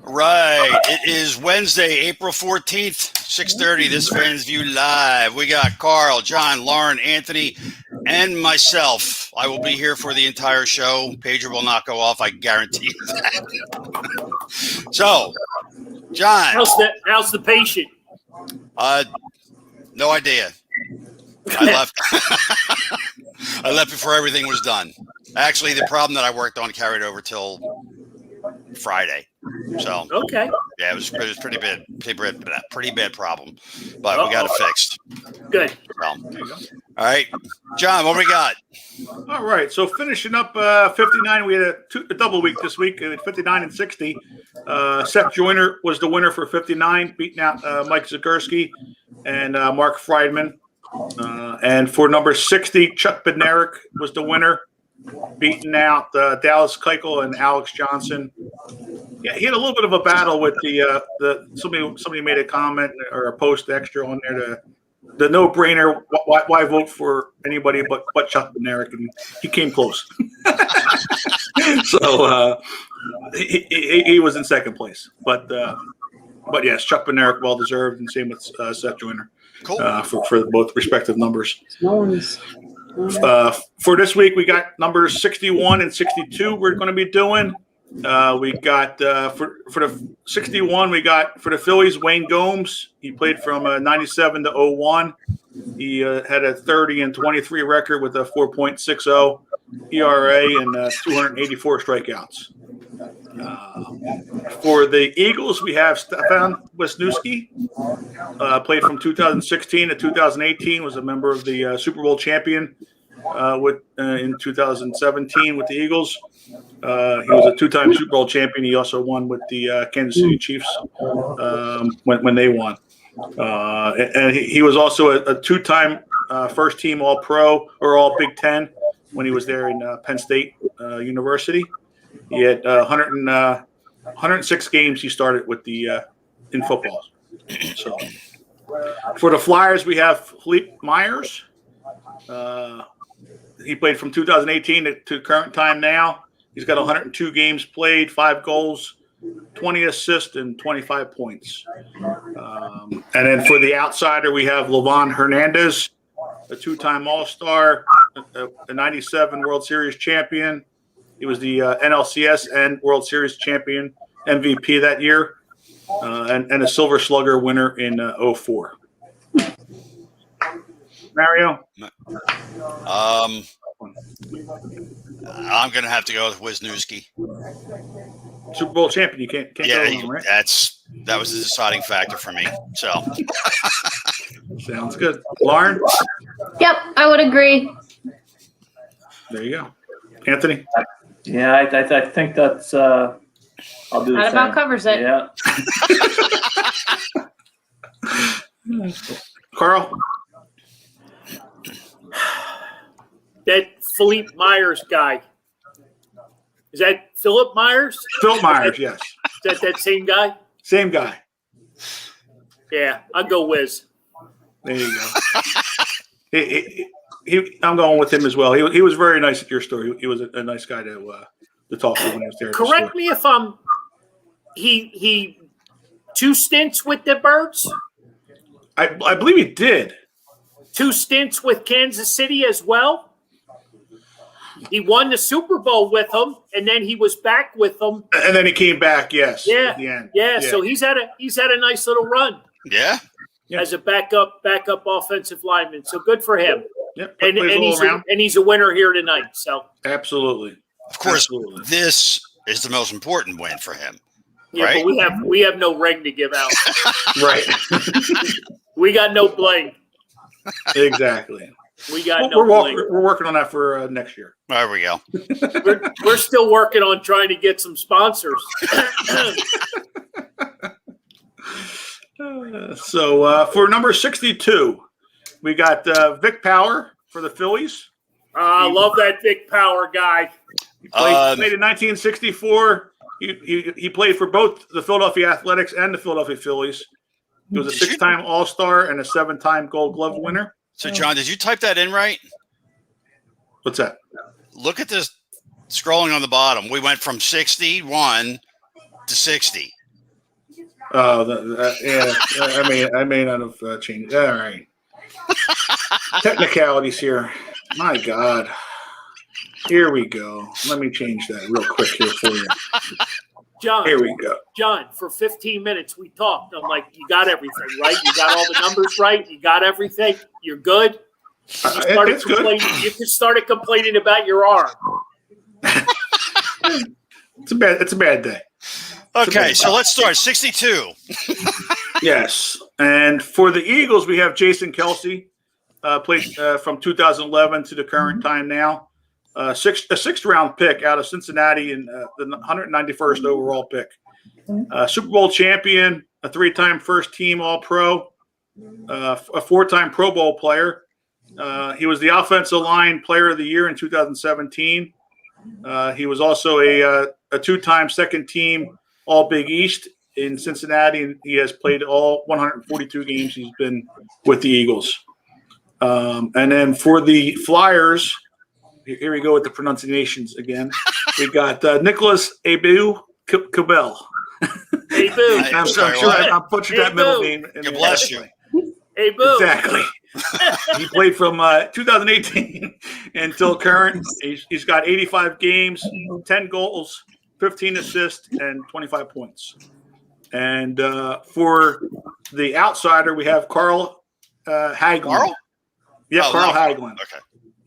Right. It is Wednesday, April 14th, 6:30. This Fans View Live. We got Carl, John, Lauren, Anthony, and myself. I will be here for the entire show. Pager will not go off. I guarantee you that. So, John. How's the patient? No idea. I left. I left before everything was done. Actually, the problem that I worked on carried over till Friday. So okay, yeah, it was pretty bad problem, but we got it fixed. Good. So, all right, John, what we got? All right, so finishing up 59, we had a double week this week, 59 and 60. Seth Joyner was the winner for 59, beating out Mike Zagurski and Mark Friedman. And for number 60, Chuck Bednarik was the winner, beating out Dallas Keuchel and Alex Johnson. Yeah, he had a little bit of a battle with somebody made a comment or a post extra on there, the no-brainer, why vote for anybody but Chuck Bednarik, and he came close. So he was in second place. But yes, Chuck Bednarik, well-deserved, and same with Seth Joyner. Cool. For both respective numbers. For this week, we got numbers 61 and 62 we're going to be doing. We got for the 61, we got for the Phillies, Wayne Gomes. He played from 97 to 01. He had a 30 and 23 record with a 4.60 ERA and 284 strikeouts. For the Eagles, we have Stefan Wisniewski. Played from 2016 to 2018. Was a member of the Super Bowl champion in 2017 with the Eagles. He was a two-time Super Bowl champion. He also won with the Kansas City Chiefs when they won. And he was also a two-time first-team All-Pro or All-Big Ten when he was there in Penn State University. He had 106 games he started with the in football. So for the Flyers, we have Phillip Myers. He played from 2018 to current time now. He's got 102 games played, 5 goals, 20 assists, and 25 points. And then for the outsider, we have Lavon Hernandez, a two-time All-Star, a 97 World Series champion. He was the NLCS and World Series champion, MVP that year, and a Silver Slugger winner in 04. Mario? I'm going to have to go with Wisniewski. Super Bowl champion. You can't go wrong, right? That was the deciding factor for me. So sounds good. Lauren? Yep, I would agree. There you go. Anthony? Yeah, I think that's I'll do the That same. about covers it. Yeah. Carl? That Phillip Myers guy. Is that Phillip Myers? Phil Myers, yes. Is that same guy? Same guy. Yeah, I'll go Wiz. There you go. I'm going with him as well. He was very nice at your store. He was a nice guy to talk to when he was there. Correct me if I'm. He 2 stints with the Birds. I believe he did. 2 stints with Kansas City as well. He won the Super Bowl with them, and then he was back with them. And then he came back. Yes. Yeah. At the end. Yeah. So he's had a nice little run. yeah. As a backup offensive lineman. So good for him. Yep. And he's a winner here tonight. So absolutely. Of course, Absolutely. This is the most important win for him. yeah, Right? but we have no ring to give out. Right. We got no bling. Exactly. We got We're bling. working on that for next year. There we go. We're still working on trying to get some sponsors. So for number 62, we got Vic Power for the Phillies. I love that Vic Power guy. He played in 1964. He played for both the Philadelphia Athletics and the Philadelphia Phillies. He was a 6-time All-Star and a 7-time Gold Glove winner. So, John, did you type that in right? What's that? Look at this scrolling on the bottom. We went from 61 to 60. Oh, yeah. I may not have changed. All right. Technicalities here. My God. Here we go. Let me change that real quick here for you. John, Here we go. John, for 15 minutes we talked. I'm like, you got everything, right? You got all the numbers right? You got everything? You're good? It's good. You just started complaining about your arm. It's a bad day. Okay, so let's start. 62. Yes. And for the Eagles, we have Jason Kelsey, played from 2011 to the current time now. A sixth round pick out of Cincinnati and the 191st overall pick. Super Bowl champion, a 3-time first team All-Pro, a 4-time Pro Bowl player. He was the offensive line player of the year in 2017. He was also a 2-time second team All Big East in Cincinnati, and he has played all 142 games he's been with the Eagles. And then for the Flyers, here we go with the pronunciations again. We got Nicholas Abu Cabell. Abu. I'm sure I'm butchering that middle name. God bless you. Abu. Exactly. He played from 2018 until current. He's got 85 games, 10 goals, 15 assists, and 25 points. And for the outsider, we have Carl Hagman. Carl? Yeah, Carl Hagman. Okay.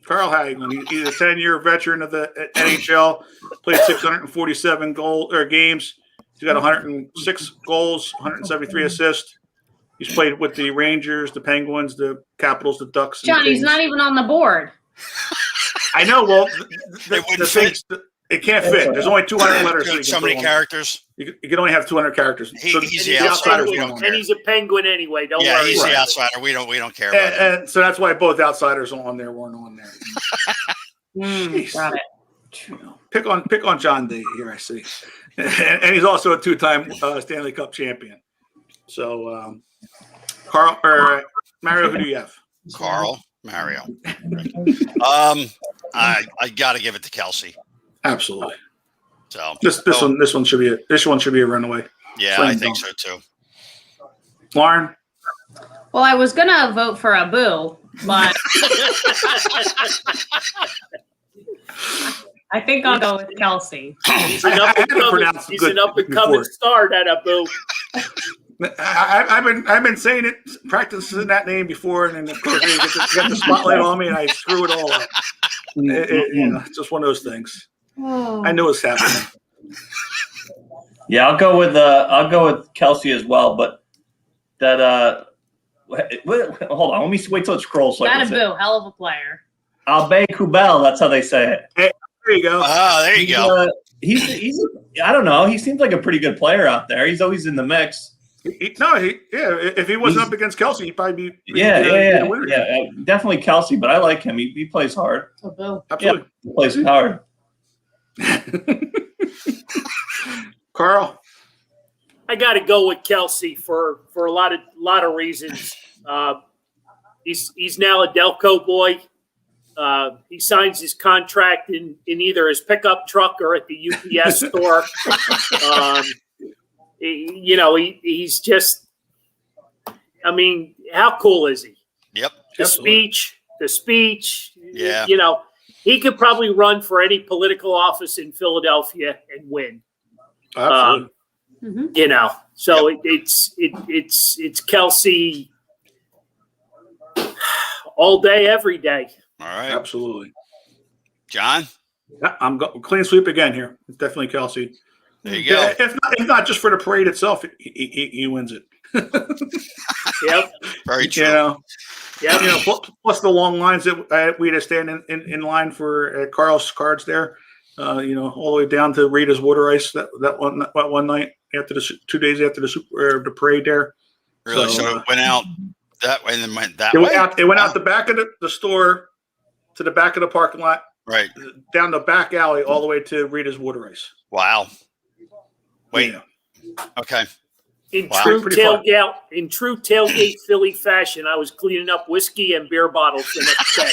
Carl Hagman. He's a 10-year veteran of the NHL. Played 647 games. He's got 106 goals, 173 assists. He's played with the Rangers, the Penguins, the Capitals, the Ducks. John, he's not even on the board. I know. Well, wouldn't fit. It can't fit. There's only 200 letters. So many characters. You can only have 200 characters. He's the outsider. And he's a Penguin anyway. Don't worry. Yeah, he's the outsider. We don't care about him. And so that's why both outsiders on there weren't on there. Got it. Pick on John D here, I see. And he's also a 2-time Stanley Cup champion. So, Carl or Mario, who do you have? Carl, Mario. I got to give it to Kelsey. Absolutely. So this one should be a runaway. Yeah, I think so too. Lauren? Well, I was going to vote for Abu, but I think I'll go with Kelsey. He's an up-and-coming star, that Abu. I've been saying it, practicing that name before, and then of course you get the spotlight on me, and I screw it all up. It's just one of those things. I knew it was happening. Yeah, I'll go with Kelsey as well, but that hold on, let me wait till it scrolls. That Abu, hell of a player. Albe Kubel, that's how they say it. Hey, there you go. There you go. He's I don't know. He seems like a pretty good player out there. He's always in the mix. If he wasn't up against Kelsey, he'd probably be. Yeah, definitely Kelsey, but I like him. He plays hard. Abu. Absolutely. Yeah, he plays hard. Carl? I got to go with Kelsey for a lot of reasons. He's now a Delco boy. He signs his contract in either his pickup truck or at the UPS store. He's just. I mean, how cool is he? Yep. The speech. Yeah. He could probably run for any political office in Philadelphia and win. Absolutely. So it's Kelsey all day, every day. All right. Absolutely. John? Yeah, I'm clean sweep again here. It's definitely Kelsey. There you go. If not just for the parade itself, he wins it. Yep. Very true. Plus the long lines that we had to stand in line for Carl's cards there. All the way down to Rita's water ice that one night after 2 days after the parade there. Really? So it went out that way and then went that way? It went out the back of the store to the back of the parking lot. Right. Down the back alley all the way to Rita's water ice. Wow. Wait. Yeah. Okay. In true tailgate Philly fashion, I was cleaning up whiskey and beer bottles the next day.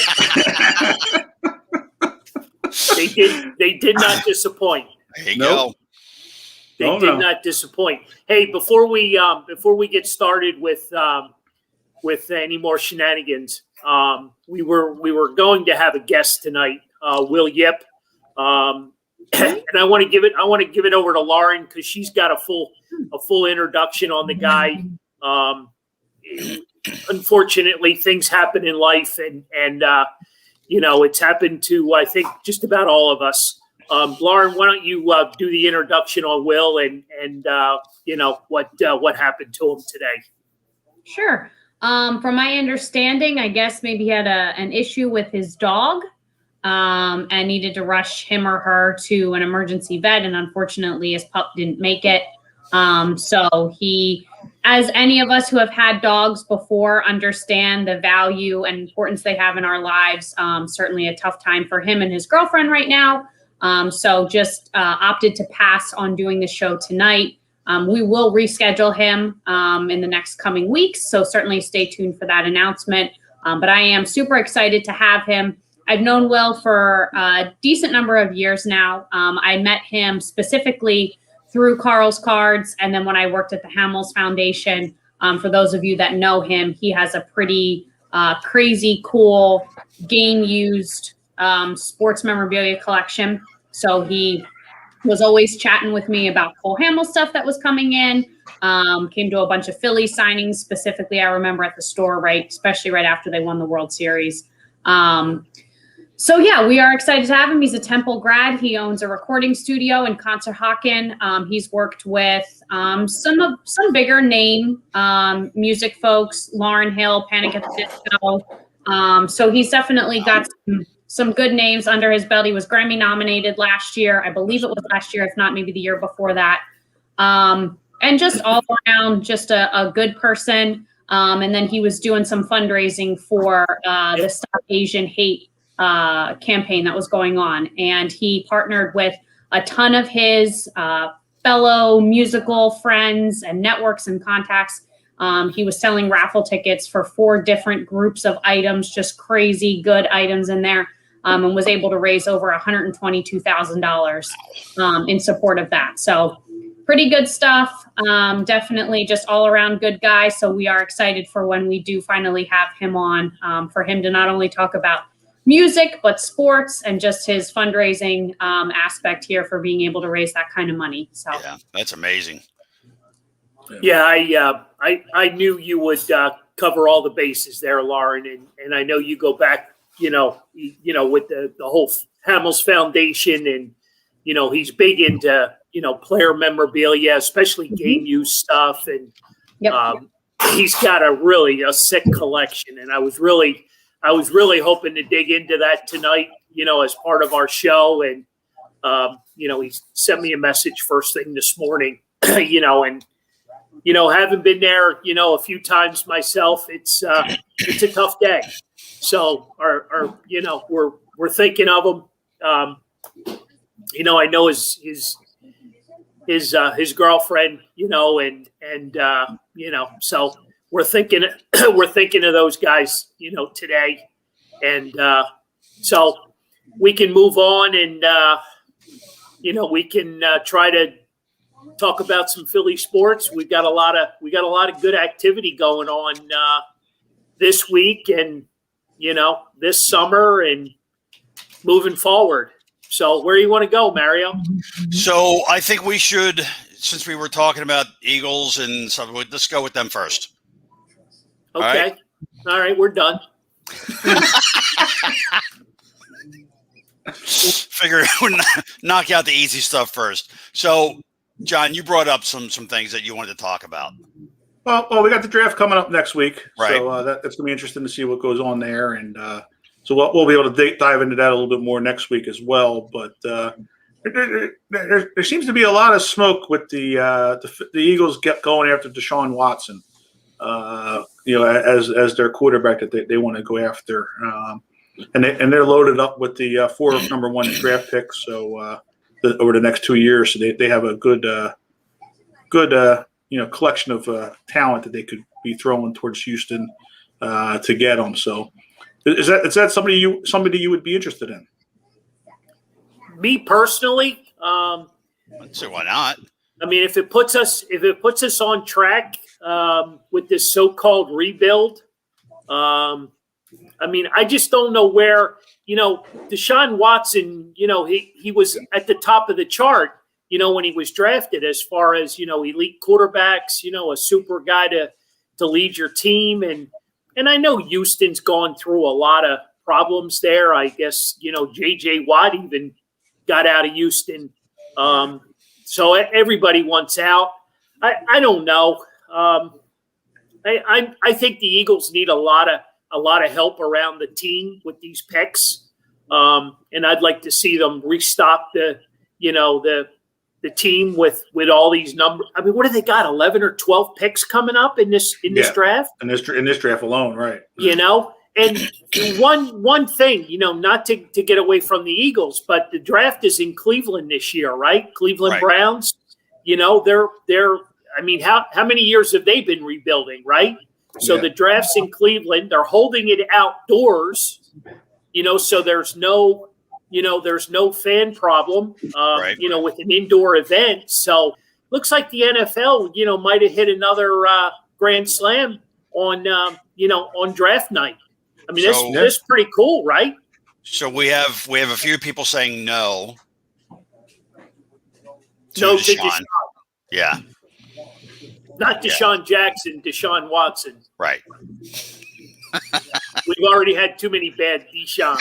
They did not disappoint. There you go. They did not disappoint. Hey, before we get started with any more shenanigans, we were going to have a guest tonight, Will Yip, and I want to give it over to Lauren because she's got a full introduction on the guy. Unfortunately, things happen in life, and it's happened to, I think, just about all of us. Lauren, why don't you do the introduction on Will and what happened to him today? Sure. From my understanding, I guess maybe he had an issue with his dog and needed to rush him or her to an emergency vet. And unfortunately, his pup didn't make it. So he, as any of us who have had dogs before, understand the value and importance they have in our lives. Certainly a tough time for him and his girlfriend right now. So just opted to pass on doing the show tonight. We will reschedule him in the next coming weeks. So certainly stay tuned for that announcement. But I am super excited to have him. I've known Will for a decent number of years now. I met him specifically through Carl's Cards. And then when I worked at the Hamels Foundation, for those of you that know him, he has a pretty crazy, cool, game-used sports memorabilia collection. So he was always chatting with me about cool Hamels stuff that was coming in. Came to a bunch of Philly signings, specifically, I remember at the store, especially right after they won the World Series. So yeah, we are excited to have him. He's a Temple grad. He owns a recording studio in Conshohocken. He's worked with some bigger name music folks, Lauryn Hill, Panic at the Disco. So he's definitely got some good names under his belt. He was Grammy nominated last year. I believe it was last year, if not maybe the year before that. And just all around, just a good person. And then he was doing some fundraising for the Stop Asian Hate campaign that was going on. And he partnered with a ton of his fellow musical friends and networks and contacts. He was selling raffle tickets for 4 different groups of items, just crazy good items in there, and was able to raise over $122,000 in support of that. So pretty good stuff. Definitely just all around good guy. So we are excited for when we do finally have him on, for him to not only talk about music, but sports and just his fundraising aspect here for being able to raise that kind of money. So yeah, that's amazing. Yeah, I knew you would cover all the bases there, Lauren, and I know you go back, with the whole Hamels Foundation, and he's big into player memorabilia, especially game use stuff, and he's got a sick collection, and I was really hoping to dig into that tonight, as part of our show. And, he sent me a message first thing this morning, and, having been there, a few times myself, it's a tough day. So, we're thinking of him. I know his girlfriend, so we're thinking of those guys, today. And so we can move on and, we can try to talk about some Philly sports. We got a lot of good activity going on this week and, this summer and moving forward. So where do you want to go, Mario? So I think we should, since we were talking about Eagles and stuff, let's go with them first. Okay. All right, we're done. Figure we'll knock out the easy stuff first. So, John, you brought up some things that you wanted to talk about. Well, we got the draft coming up next week, right? So that's going to be interesting to see what goes on there, and so we'll be able to dive into that a little bit more next week as well. But there seems to be a lot of smoke with the Eagles going after Deshaun Watson, as their quarterback that they want to go after, and they're loaded up with the 4 number 1 draft picks. So over the next 2 years, so they have a good collection of talent that they could be throwing towards Houston to get them. So is that somebody you would be interested in? Me personally, So why not? I mean, if it puts us on track with this so-called rebuild, I mean, I just don't know where, Deshaun Watson, he was at the top of the chart, when he was drafted as far as, elite quarterbacks, a super guy to lead your team. And I know Houston's gone through a lot of problems there. I guess, J.J. Watt even got out of Houston. So everybody wants out. I don't know. I think the Eagles need a lot of help around the team with these picks. And I'd like to see them restock the team with all these numbers. I mean, what do they got? 11 or 12 picks coming up in this draft? In this draft alone, right? And one thing, not to get away from the Eagles, but the draft is in Cleveland this year, right? Cleveland Browns. They're. I mean, how many years have they been rebuilding, right? So the draft's in Cleveland. They're holding it outdoors, so there's no fan problem, with an indoor event. So looks like the NFL, might have hit another grand slam on draft night. I mean, that's pretty cool, right? So we have a few people saying no. No to Deshaun. Yeah. Not Deshaun Jackson, Deshaun Watson. Right. We've already had too many bad Deshaun.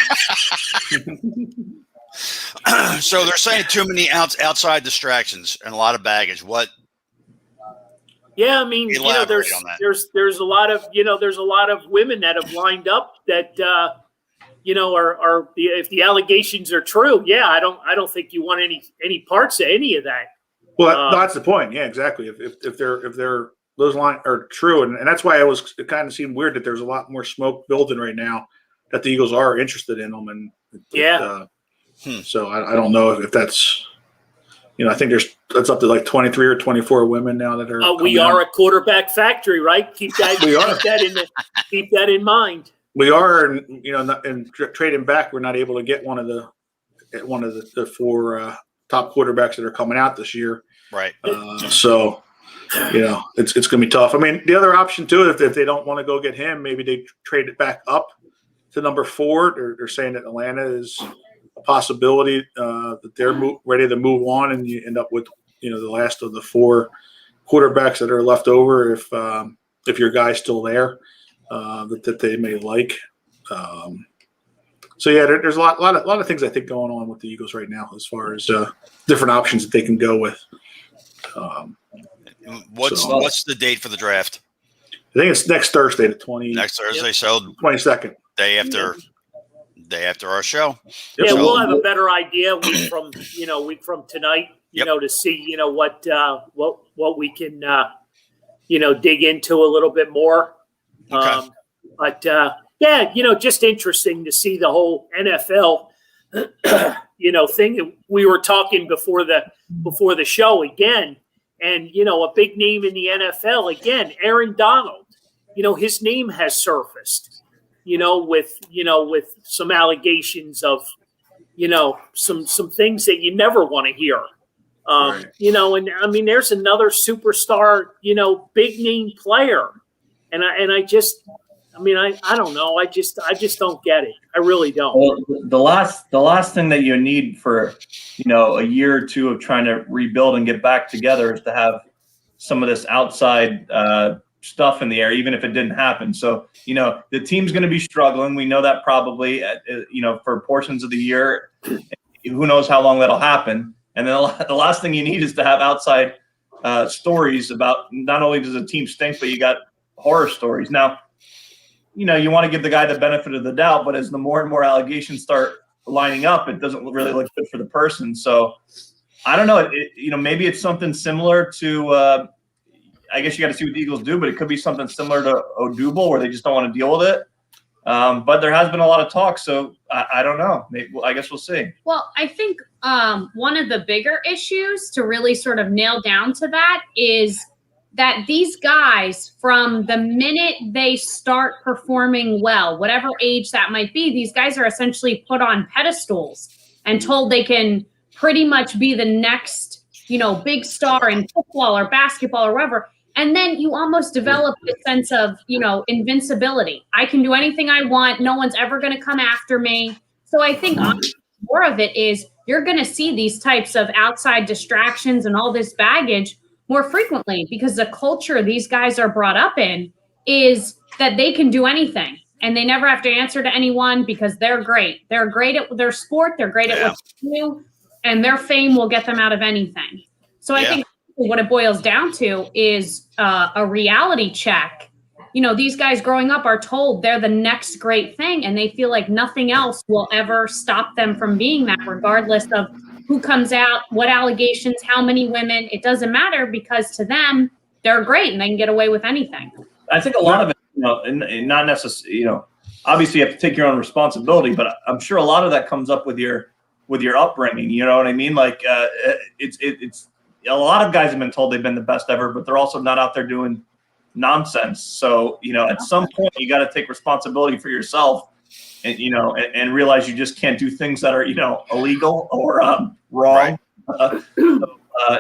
So they're saying too many outside distractions and a lot of baggage. What? Yeah, I mean, there's a lot of women that have lined up that if the allegations are true, I don't think you want any parts of any of that. Well, that's the point. Yeah, exactly. If they're those lines are true, and that's why it kind of seemed weird that there's a lot more smoke building right now that the Eagles are interested in them, and so I don't know if that's. I think that's up to like 23 or 24 women now that are. We are a quarterback factory, right? Keep that in mind. We are, and trading back, we're not able to get one of the four top quarterbacks that are coming out this year. Right. So, it's going to be tough. I mean, the other option too, if they don't want to go get him, maybe they trade it back up to number 4. They're saying that Atlanta is a possibility that they're ready to move on, and you end up with the last of the 4 quarterbacks that are left over if your guy's still there that they may like. So there's a lot of things I think going on with the Eagles right now as far as different options that they can go with. What's the date for the draft? I think it's next Thursday, the 20. Next Thursday, so 22nd, day after our show. Yeah, so we'll have a better idea week from tonight. To see what we can dig into a little bit more. Okay. Just interesting to see the whole NFL, thing. We were talking before the show again, and a big name in the NFL again, Aaron Donald. His name has surfaced. With some allegations of, some things that you never want to hear. Right. And I mean, there's another superstar, big name player, and I don't know. I just don't get it. I really don't. Well, the last thing that you need for, a year or two of trying to rebuild and get back together is to have some of this outside stuff in the air, even if it didn't happen. So, the team's going to be struggling. We know that probably, for portions of the year. Who knows how long that'll happen. And then the last thing you need is to have outside stories about not only does the team stink, but you got horror stories. Now, you want to give the guy the benefit of the doubt, but as the more and more allegations start lining up, it doesn't really look good for the person. So I don't know. Maybe it's something similar to, I guess you got to see what the Eagles do, but it could be something similar to Odubel where they just don't want to deal with it. But there has been a lot of talk, so I don't know. I guess we'll see. Well, I think one of the bigger issues to really sort of nail down to that is that these guys, from the minute they start performing well, whatever age that might be, these guys are essentially put on pedestals and told they can pretty much be the next big star in football or basketball or whatever. And then you almost develop a sense of, invincibility. I can do anything I want. No one's ever going to come after me. So I think more of it is you're going to see these types of outside distractions and all this baggage more frequently, because the culture these guys are brought up in is that they can do anything and they never have to answer to anyone because they're great. They're great at their sport. They're great at what they do, and their fame will get them out of anything. So I think what it boils down to is a reality check. These guys growing up are told they're the next great thing, and they feel like nothing else will ever stop them from being that, regardless of who comes out, what allegations, how many women. It doesn't matter, because to them, they're great and they can get away with anything. I think a lot of it, and not necessarily, obviously you have to take your own responsibility, but I'm sure a lot of that comes up with your upbringing. You know what I mean? Like it's a lot of guys have been told they've been the best ever, but they're also not out there doing nonsense. So, at some point you got to take responsibility for yourself and, and realize you just can't do things that are, illegal or wrong. Right.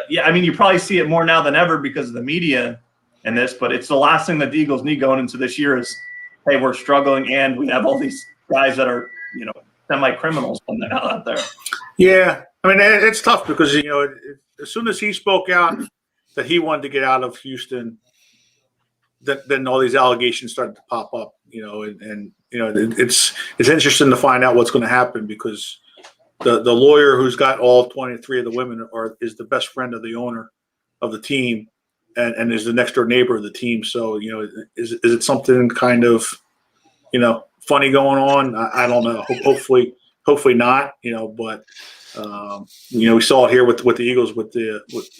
You probably see it more now than ever because of the media and this, but it's the last thing that the Eagles need going into this year is, hey, we're struggling and we have all these guys that are, semi-criminals out there. Yeah. I mean, it's tough because, as soon as he spoke out that he wanted to get out of Houston, then all these allegations started to pop up, it's interesting to find out what's going to happen because the lawyer who's got all 23 of the women is the best friend of the owner of the team and is the next door neighbor of the team. So, is it something kind of, funny going on? I don't know. Hopefully not, but we saw it here with the Eagles with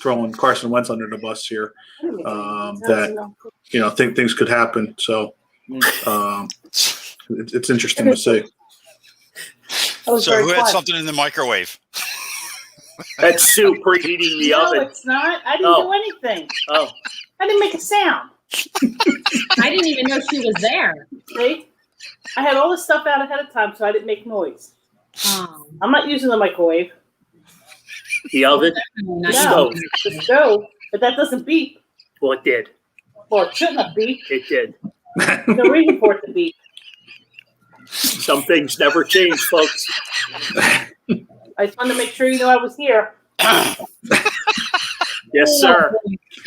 throwing Carson Wentz under the bus here, that things could happen. So it's interesting to see. So who had something in the microwave? That's Sue preheating the oven. No, it's not. I didn't do anything. Oh, I didn't make a sound. I didn't even know she was there. See? I had all this stuff out ahead of time, so I didn't make noise. I'm not using the microwave. the oven, No, the stove. the stove, but that doesn't beep. Well, it did. Well, it shouldn't have beeped. It did. There's no reason for it to beep. Some things never change, folks. I just wanted to make sure you know I was here. Yes, sir.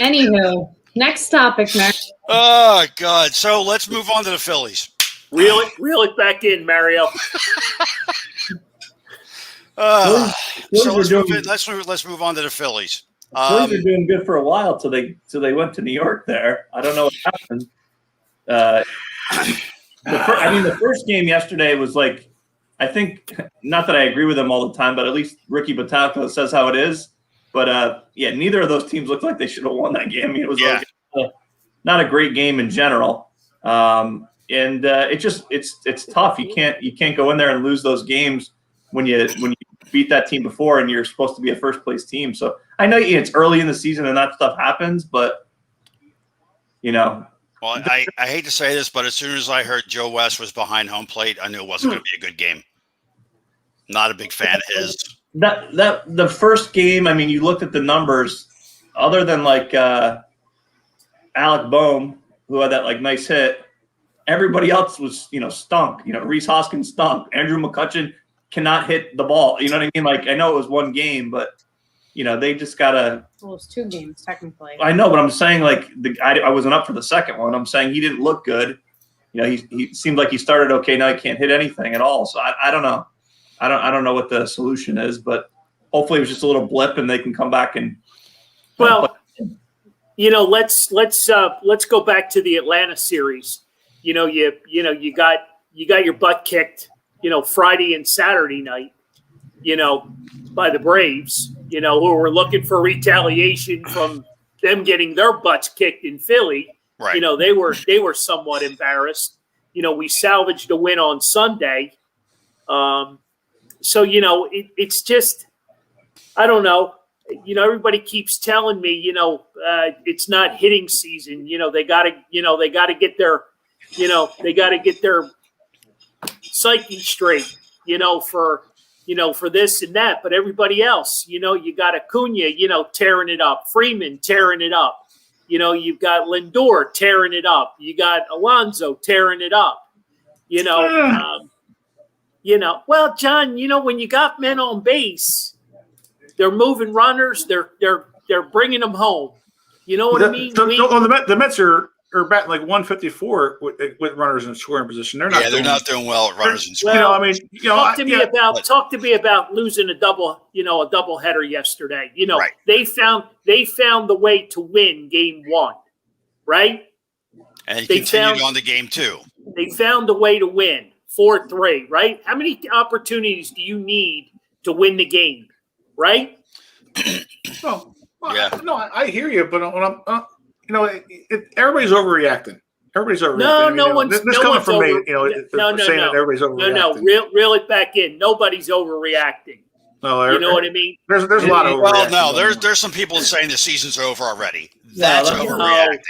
Anywho, next topic, Matt. Oh, God. So let's move on to the Phillies. Reel it back in, Mario. So let's move on to the Phillies. Phillies are doing good for a while till they went to New York there. I don't know what happened. The first game yesterday was like, I think, not that I agree with them all the time, but at least Ricky Batacco says how it is. But neither of those teams looked like they should have won that game. I mean, it was not a great game in general. It's tough. You can't go in there and lose those games when you beat that team before and you're supposed to be a first place team. So I know it's early in the season and that stuff happens, but Well, I hate to say this, but as soon as I heard Joe West was behind home plate, I knew it wasn't going to be a good game. Not a big fan of his. The first game, I mean, you looked at the numbers, other than like Alec Boehm, who had that like nice hit, everybody else was, stunk. Reese Hoskins stunk. Andrew McCutchen cannot hit the ball. You know what I mean? Like, I know it was one game, but they just gotta. Well, it was 2 games technically. I know, but I'm saying like I wasn't up for the second one. I'm saying he didn't look good. He seemed like he started okay. Now he can't hit anything at all. So I don't know. I don't know what the solution is, but hopefully it was just a little blip and they can come back and. Well, let's go back to the Atlanta series. You got your butt kicked, Friday and Saturday night, by the Braves, who were looking for retaliation from them getting their butts kicked in Philly. Right. They were somewhat embarrassed. We salvaged a win on Sunday. So, it's just, I don't know. Everybody keeps telling me, it's not hitting season. They gotta get their, they gotta get their psyche straight, for for this and that. But everybody else, you got Acuna, tearing it up. Freeman tearing it up. You've got Lindor tearing it up. You got Alonso tearing it up. Well, John, when you got men on base, they're moving runners. They're bringing them home. You know what I mean? The Mets are batting like 154 with runners in scoring position. They're not doing well at runners in scoring. Talk to me about losing a double header yesterday. Right. They found the way to win game 1, right? And they continued on to game 2. They found a way to win 4-3, right? How many opportunities do you need to win the game, right? Well, yeah. No, I hear you, but when I'm, everybody's overreacting. Everybody's overreacting. No one's from me. Saying that everybody's overreacting. No, reel it back in. Nobody's overreacting. No, you know what I mean? There's a lot of overreacting. Well, no, there's some people saying the season's over already. That's overreacting.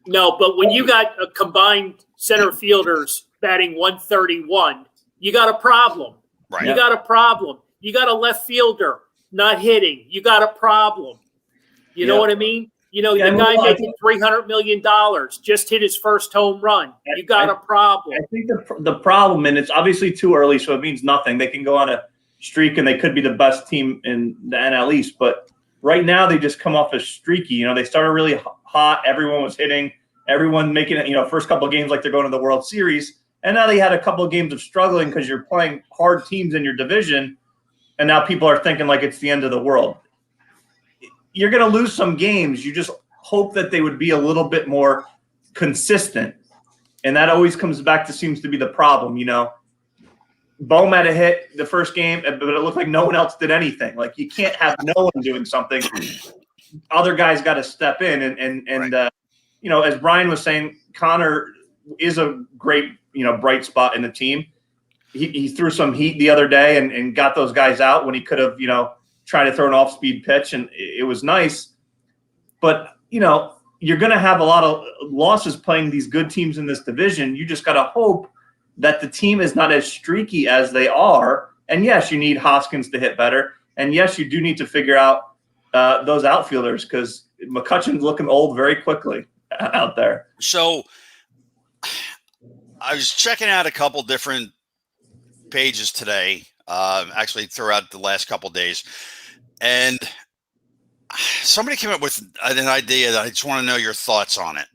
No, but when you got a combined center fielders batting 131, you got a problem. Right. You got a problem. You got a left fielder not hitting. You got a problem. You know what I mean? The guy making $300 million just hit his first home run. You got a problem. I think the problem, and it's obviously too early, so it means nothing. They can go on a streak, and they could be the best team in the NL East. But right now, they just come off as streaky. They started really hot. Everyone was hitting. Everyone making it, first couple of games like they're going to the World Series. And now they had a couple of games of struggling because you're playing hard teams in your division. And now people are thinking like it's the end of the world. You're going to lose some games. You just hope that they would be a little bit more consistent. And that always comes back to seems to be the problem, Bohm had a hit the first game, but it looked like no one else did anything. Like you can't have no one doing something. Other guys got to step in. And as Brian was saying, Connor is a great, bright spot in the team. He threw some heat the other day and got those guys out when he could have, tried to throw an off-speed pitch, and it was nice. But, you're going to have a lot of losses playing these good teams in this division. You just got to hope that the team is not as streaky as they are. And, yes, you need Hoskins to hit better. And, yes, you do need to figure out those outfielders because McCutcheon's looking old very quickly out there. So I was checking out a couple different pages today, actually throughout the last couple of days, and somebody came up with an idea that I just want to know your thoughts on it.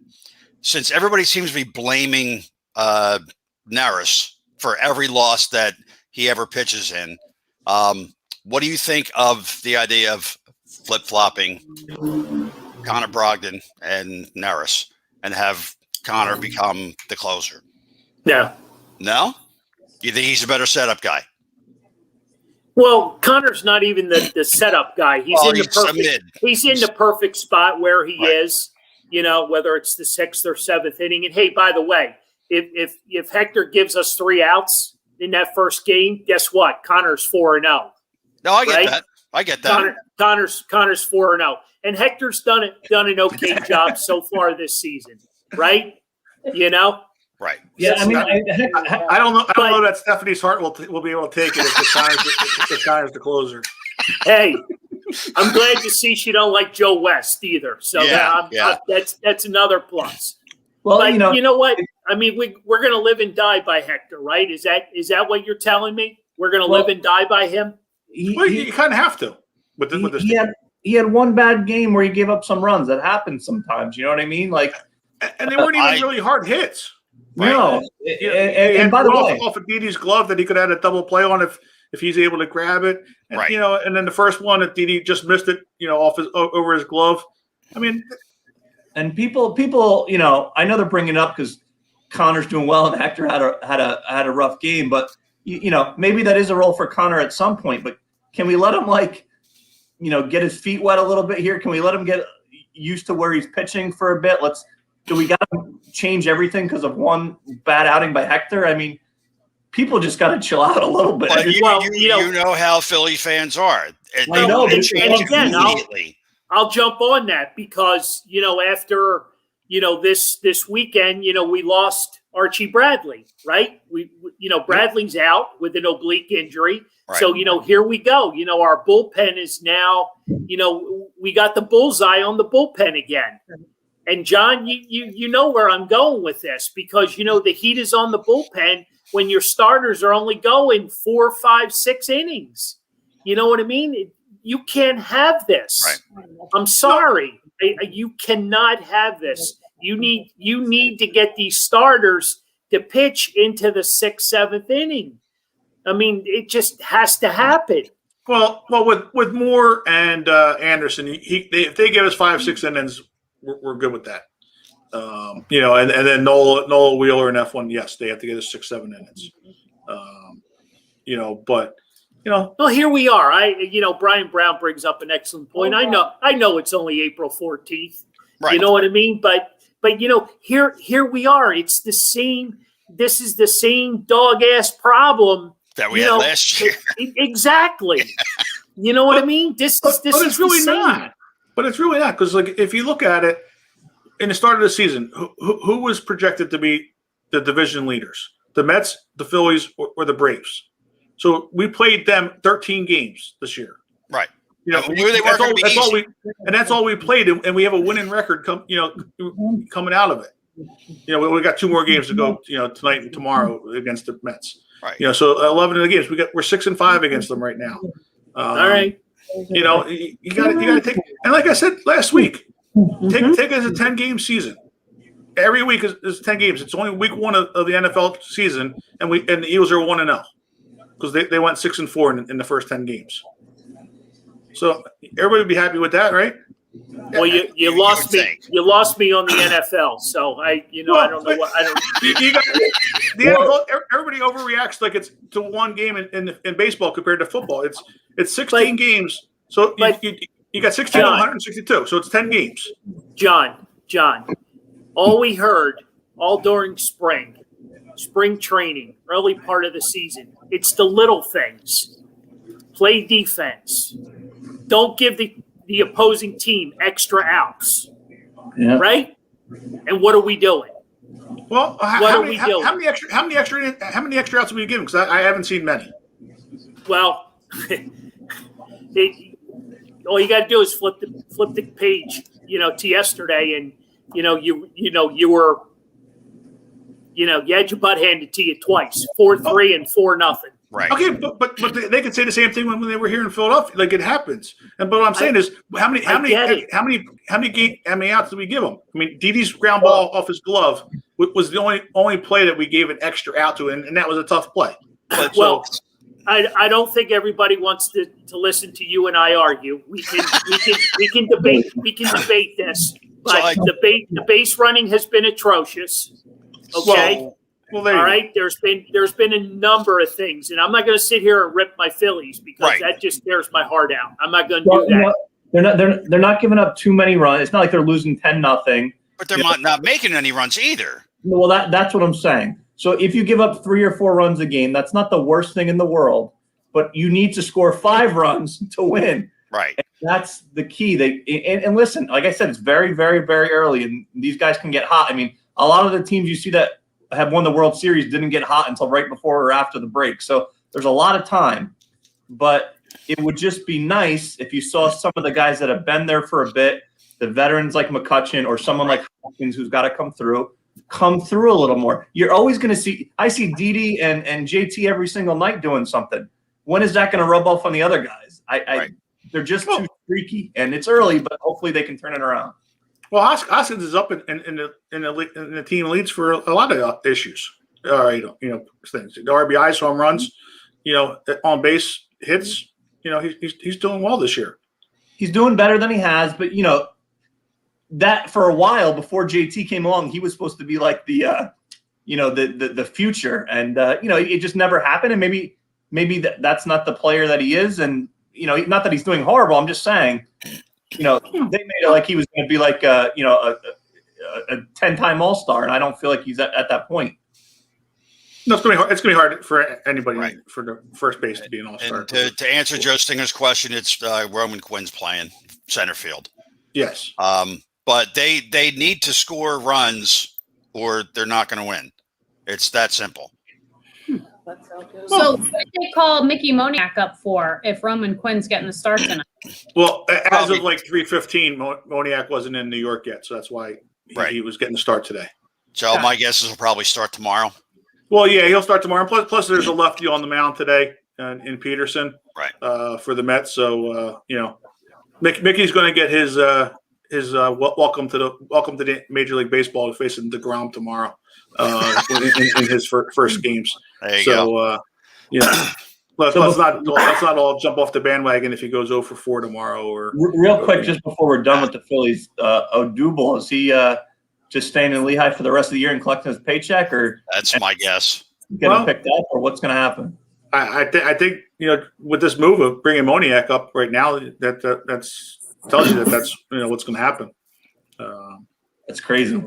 Since everybody seems to be blaming Neris for every loss that he ever pitches in, what do you think of the idea of flip-flopping Connor Brogdon and Neris and have Connor become the closer? No. No? You think he's a better setup guy? Well, Connor's not even the setup guy. He's in the perfect spot where he is, whether it's the 6th or 7th inning. And hey, by the way, if Hector gives us 3 outs in that first game, guess what? Connor's 4-0. No, I get that. I get that. Connor's 4-0. And Hector's done an okay job so far this season, right? Right. Yeah, I mean, I don't know that Stephanie's heart will be able to take it if Connor's the closer. Hey, I'm glad to see she don't like Joe West either. So that's another plus. Well, but you know what? I mean, we're going to live and die by Hector, right? Is that what you're telling me? We're going to live and die by him? You kind of have to. He had one bad game where he gave up some runs. That happens sometimes. You know what I mean? Like, and they weren't even really hard hits. Right? No. And by the way, off of Didi's glove that he could have had a double play on if he's able to grab it. And, right. And then the first one that Didi just missed it, over his glove. I mean, and people, I know they're bringing it up because Connor's doing well and Hector had a rough game, but maybe that is a role for Connor at some point. But can we let him get his feet wet a little bit here? Can we let him get used to where he's pitching for a bit? Do we got to change everything because of one bad outing by Hector? I mean, people just got to chill out a little bit. Well, you know how Philly fans are. I know. And again, I'll jump on that because, after, this weekend, we lost Archie Bradley, right? Bradley's out with an oblique injury. Right. So, here we go. Our bullpen is now, we got the bullseye on the bullpen again. And John, you know where I'm going with this because, the heat is on the bullpen when your starters are only going 4, 5, 6 innings. You know what I mean? You can't have this. Right. I'm sorry. You cannot have this. You need to get these starters to pitch into the 6th, 7th inning. I mean, it just has to happen. Well, with Moore and Anderson, if they give us 5, 6 innings, we're good with that. And then Nola, Wheeler, and F1, yes, they have to get us 6, 7 innings. Well, here we are. Brian Brown brings up an excellent point. I know it's only April 14th. Right. You know what I mean? But here we are. It's the same. This is the same dog ass problem that we had last year. Exactly. You know what I mean? This it's really not. But it's really not because, if you look at it, in the start of the season, who was projected to be the division leaders? The Mets, the Phillies, or the Braves? So we played them 13 games this year. Right. That's all we played, and we have a winning record coming out of it. We got 2 more games to go, tonight and tomorrow against the Mets. Right. So 11 of the games we're 6-5 against them right now. All right. You got to take, and like I said last week, take it as a 10-game season. Every week is 10 games. It's only week 1 of the NFL season, and the Eagles are 1-0 because they went 6-4 in the first 10 games. So everybody would be happy with that, right? Well, you lost me. Think. You lost me on the NFL. So I don't know what I don't. The NFL, everybody overreacts like it's to one game in baseball compared to football. It's 16 games. So you got 16 on 162. So it's 10 games. John, all we heard all during spring training, early part of the season, it's the little things. Play defense. Don't give the opposing team extra outs. Yeah. Right? And what are we doing? Well, how many extra outs have we given? Because I haven't seen many. Well, all you got to do is flip the page, to yesterday, and you were, you had your butt handed to you twice, 4-3 and 4-0. Right. Okay, but they could say the same thing when they were here in Philadelphia. Like it happens. But what I'm saying is, how many outs did we give them? I mean, Didi's ground ball off his glove was the only play that we gave an extra out to, and that was a tough play. I don't think everybody wants to listen to you and I argue. We can debate this, but the base running has been atrocious. Okay. Well, all right. There's been a number of things, and I'm not going to sit here and rip my Phillies because that just tears my heart out. I'm not going to do that. They're not giving up too many runs. It's not like they're losing 10-0. But they're not making any runs either. Well, that's what I'm saying. So if you give up 3 or 4 runs a game, that's not the worst thing in the world. But you need to score 5 runs to win. Right. And that's the key. And listen, like I said, it's very, very, very early, and these guys can get hot. I mean, a lot of the teams you see that have won the World Series didn't get hot until right before or after the break. So there's a lot of time. But it would just be nice if you saw some of the guys that have been there for a bit, the veterans like McCutchen or someone like Hopkins who's got to come through a little more. You're always going to see – I see Didi and JT every single night doing something. When is that going to rub off on the other guys? They're just too streaky, and it's early, but hopefully they can turn it around. Well, Hoskins is up in the team leads for a lot of issues. Things. The RBIs, home runs, on base hits. He's doing well this year. He's doing better than he has, but that for a while before JT came along, he was supposed to be like the future, and it just never happened. And maybe that's not the player that he is, and not that he's doing horrible. I'm just saying. They made it like he was going to be like a 10-time All-Star, and I don't feel like he's at that point. No, it's going to be hard for anybody for the first base to be an All-Star. And to answer Joe Stinger's question, it's Roman Quinn's playing center field. Yes. But they need to score runs, or they're not going to win. It's that simple. That's how it goes. So what did they call Mickey Moniak up for if Roman Quinn's getting the start tonight? Well, as Probably. of like 3:15, Moniak wasn't in New York yet, so that's why he was getting the start today. So my guess is he'll probably start tomorrow. Well, yeah, he'll start tomorrow. Plus there's a lefty on the mound today in Peterson, Right. For the Mets. So Mickey's going to get his welcome to the Major League Baseball facing DeGrom tomorrow in his first games. There you go. Let's not all jump off the bandwagon if he goes 0 for 4 tomorrow. Or real quick, just before we're done with the Phillies, Odubel, is he just staying in Lehigh for the rest of the year and collecting his paycheck, or That's my guess. getting picked up, or what's going to happen? I think with this move of bringing Moniak up right now, that's tells you that's what's going to happen. That's crazy.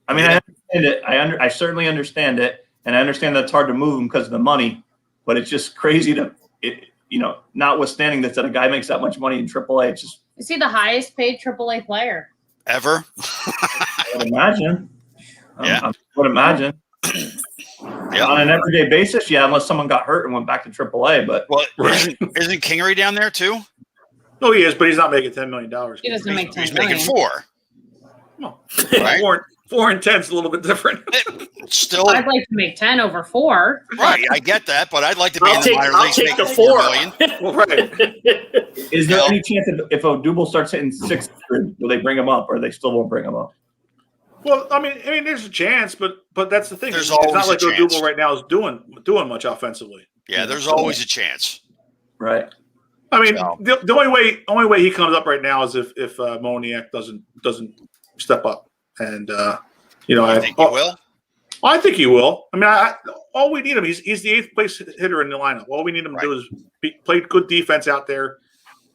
I mean, I understand it. I certainly understand it, and I understand that it's hard to move him because of the money. But it's just crazy notwithstanding that a guy makes that much money in AAA. It's just. Is he the highest paid AAA player? Ever? I would imagine. Yeah. I would imagine. Yeah. On an everyday basis, yeah, unless someone got hurt and went back to AAA. But Well, isn't Kingery down there too? No, he is, but he's not making $10 million. He doesn't make He's 10 making million. 4. No. Right. 4 and 10's a little bit different. Still, I'd like to make 10 over 4. right. I get that, but I'd like to be I'll in the minor I'll leagues take the making 4. $4 million. Well, right. is there any chance if Odubel starts hitting 600, will they bring him up, or they still won't bring him up? Well, I mean, there's a chance, but that's the thing. There's It's not always like a chance. Odubel right now is doing much offensively. Yeah, there's always a chance. Right. I mean, So- the only way he comes up right now is if Moniak doesn't step up, and I think he will. I think he will. I mean, all we need him. He's the 8th place hitter in the lineup. All we need him to do is play good defense out there,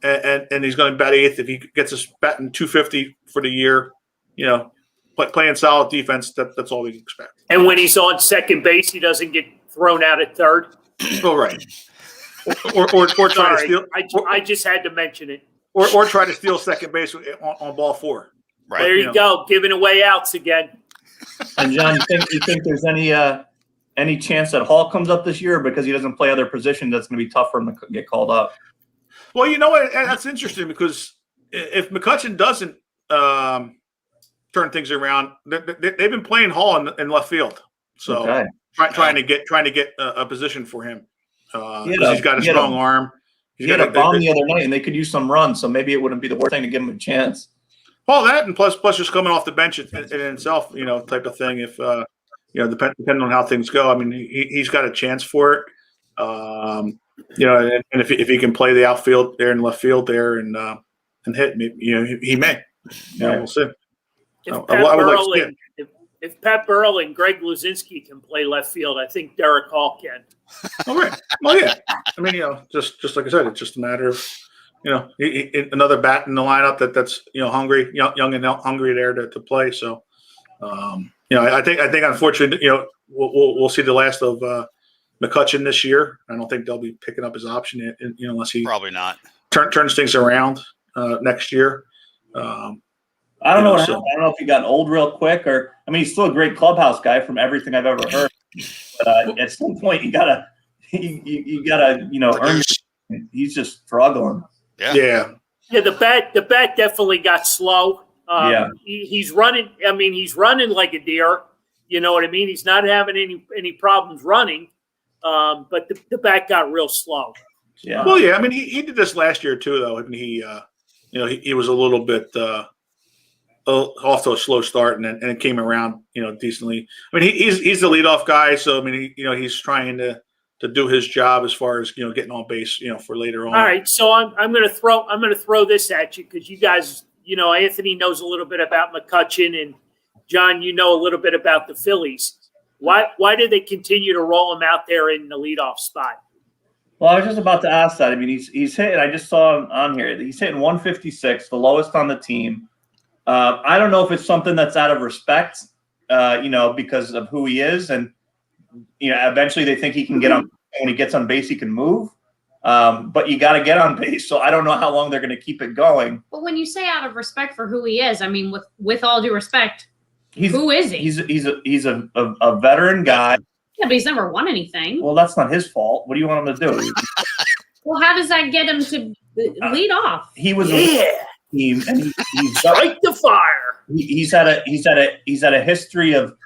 and he's going to bat 8th if he gets us batting 250 for the year. Playing solid defense. That's all we can expect. And when he's on second base, he doesn't get thrown out at third. Oh, right. Or try to Sorry, steal. I just had to mention it. Or try to steal second base on ball 4. Right. There you go, giving away outs again. And John, you think there's any chance that Hall comes up this year, because he doesn't play other positions? That's going to be tough for him to get called up. Well, you know what? That's interesting, because if McCutchen doesn't turn things around, they've been playing Hall in left field, so Okay. trying to get a position for him. He He's got a strong arm. He had a bomb the other night, and they could use some runs, so maybe it wouldn't be the worst thing to give him a chance. All that, and plus just coming off the bench in itself, type of thing. If depending on how things go, I mean, he's got a chance for it. And if he can play the outfield there and left field there and hit, he may. We'll see. If Pat Burrell and Greg Luzinski can play left field, I think Derek Hall can. All right. Well, yeah. I mean, just like I said, it's just a matter of, another bat in the lineup that's hungry, young and hungry there to play. So, I think unfortunately, we'll see the last of McCutchen this year. I don't think they'll be picking up his option, unless he Probably not. turns things around next year. I don't know what happened. I don't know if he got old real quick, or he's still a great clubhouse guy from everything I've ever heard. But at some point, you gotta earn. He's just struggling. Yeah. The bat definitely got slow. He's running. I mean, he's running like a deer. You know what I mean? He's not having any problems running, but the bat got real slow. Yeah. Well, yeah. I mean, he did this last year too, though. I mean, he was a little bit off to a slow start, and it came around, decently. I mean, he's the leadoff guy, so I mean, he's trying to do his job as far as getting on base, for later on. All right, so I'm going to throw this at you, because you guys, Anthony knows a little bit about McCutchen, and John, you know a little bit about the Phillies. Why did they continue to roll him out there in the leadoff spot? Well, I was just about to ask that. I mean, he's hitting. I just saw him on here. He's hitting 156, the lowest on the team. I don't know if it's something that's out of respect, because of who he is, and eventually they think he can get on. When he gets on base, he can move, but you got to get on base. So I don't know how long they're going to keep it going. But when you say out of respect for who he is, I mean, with all due respect, Who is he? He's a veteran guy. Yeah, but he's never won anything. Well, that's not his fault. What do you want him to do? Well, how does that get him to lead off? He was Yeah. team, and he's Strike the fire. he's had a history of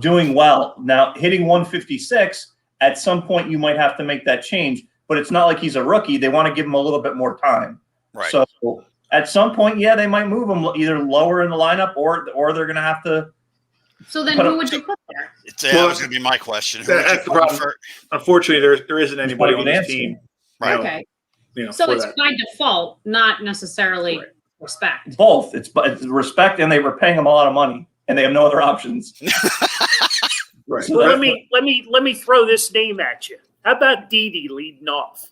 doing well. Now, hitting 156, at some point you might have to make that change, but it's not like he's a rookie. They want to give him a little bit more time. Right. So at some point, yeah, they might move him either lower in the lineup or they're going to have to. So then who would you put there? That was going to be my question. That's the problem. Unfortunately, there isn't anybody on this team. Right. Okay. For So it's that. by default, not necessarily respect. Both. It's respect, and they were paying him a lot of money, and they have no other options. Right. So Let me throw this name at you. How about Didi leading off?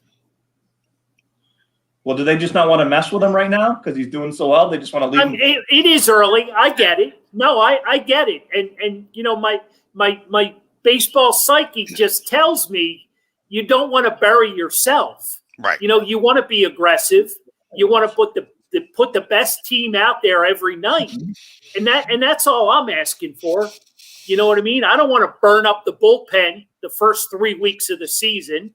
Well, do they just not want to mess with him right now because he's doing so well? They just want to leave I him. mean, it is early. I get it. No, I get it. And my baseball psyche just tells me you don't want to bury yourself. Right. You want to be aggressive. You want to put the best team out there every night, and that's all I'm asking for. You know what I mean? I don't want to burn up the bullpen the first 3 weeks of the season.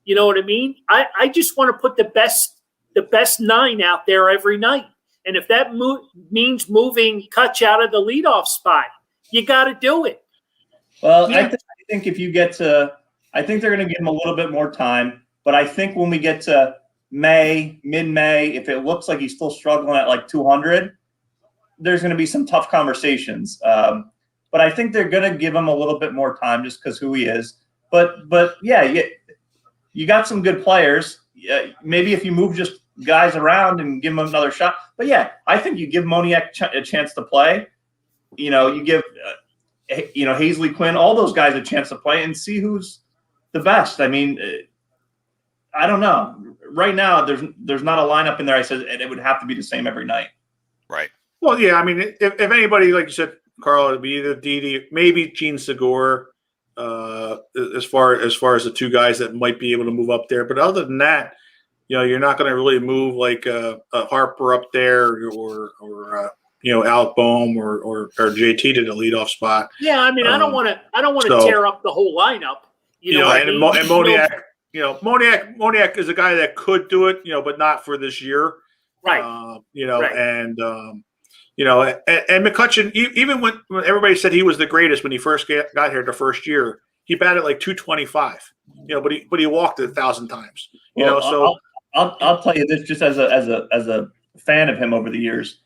You know what I mean? I just want to put the best 9 out there every night, and if that means moving Kutch out of the leadoff spot, you got to do it. Well, Yeah. I think if you get to, I think they're going to give him a little bit more time. But I think when we get to mid-May, if it looks like he's still struggling at like 200, there's going to be some tough conversations. But I think they're going to give him a little bit more time just because who he is. But yeah, you got some good players. Maybe if you move just guys around and give them another shot. But yeah, I think you give Moniak a chance to play. You give Hazley Quinn, all those guys a chance to play and see who's the best. I mean, I don't know. Right now, there's not a lineup in there. I said and it would have to be the same every night. Right. Well, yeah. I mean, if anybody, like you said, Carl, it'd be either Didi, maybe Gene Segura, as far as the two guys that might be able to move up there. But other than that, you're not going to really move like a Harper up there or Alec Boehm or JT to the leadoff spot. Yeah, I mean, I don't want to tear up the whole lineup. And Moniak. Moniak is a guy that could do it, but not for this year. Right. Right. And McCutchen, even when everybody said he was the greatest when he first got here the first year, he batted like 225. But he walked 1,000 times. So I'll tell you this just as a fan of him over the years.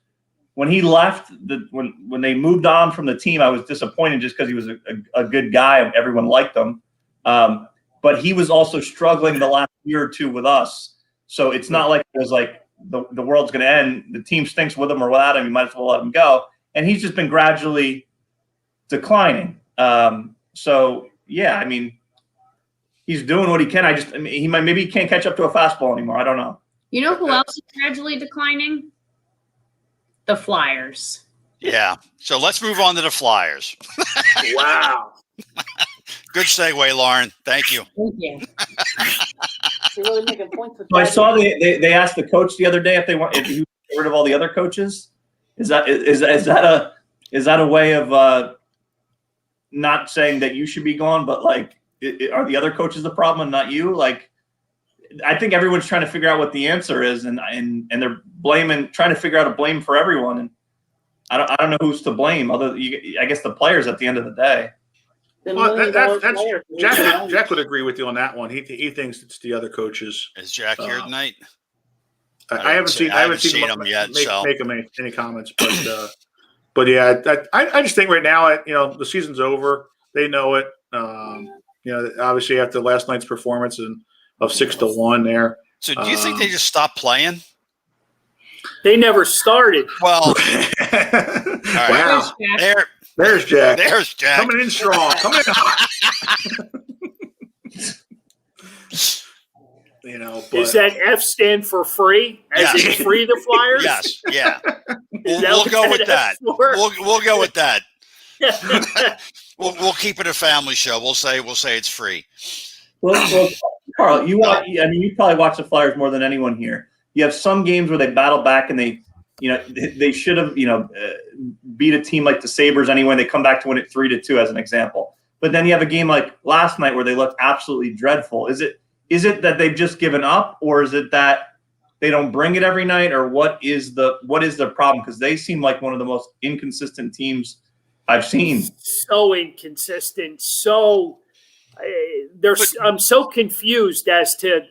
When he left, when they moved on from the team, I was disappointed just because he was a good guy. Everyone liked him. But he was also struggling the last year or two with us. So it's not like it was like the world's going to end. The team stinks with him or without him. You might as well let him go. And he's just been gradually declining. So, yeah, I mean, he's doing what he can. Maybe he can't catch up to a fastball anymore. I don't know. You know who else is gradually declining? The Flyers. Yeah. So let's move on to the Flyers. Wow. Good segue, Lauren. Thank you. Thank you. You're really making points with So I that. saw they asked the coach the other day if he would get rid of all the other coaches. Is that a way of not saying that you should be gone, but like are the other coaches the problem and not you? Like I think everyone's trying to figure out what the answer is, and they're trying to figure out a blame for everyone. And I don't know who's to blame. I guess the players at the end of the day. Well, Jack would agree with you on that one. He thinks it's the other coaches. Is Jack here tonight? I haven't seen him yet. Make him any comments, but yeah, I just think right now, the season's over. They know it. Obviously after last night's performance of 6-1 there. So do you think they just stopped playing? They never started. Well, all right. Wow. There's Jack. There's Jack. Coming in strong. Coming in hot. Does that F stand for free? As Yes. in free the Flyers? Yes. Yeah. We'll that go what with that that. F for? We'll go with that. We'll keep it a family show. We'll say it's free. Well, Carl, you probably watch the Flyers more than anyone here. You have some games where they battle back and they they should have, beat a team like the Sabres anyway. They come back to win it 3-2 as an example. But then you have a game like last night where they look absolutely dreadful. Is it that they've just given up, or is it that they don't bring it every night, or what is the problem? Because they seem like one of the most inconsistent teams I've seen. So inconsistent. I'm so confused as to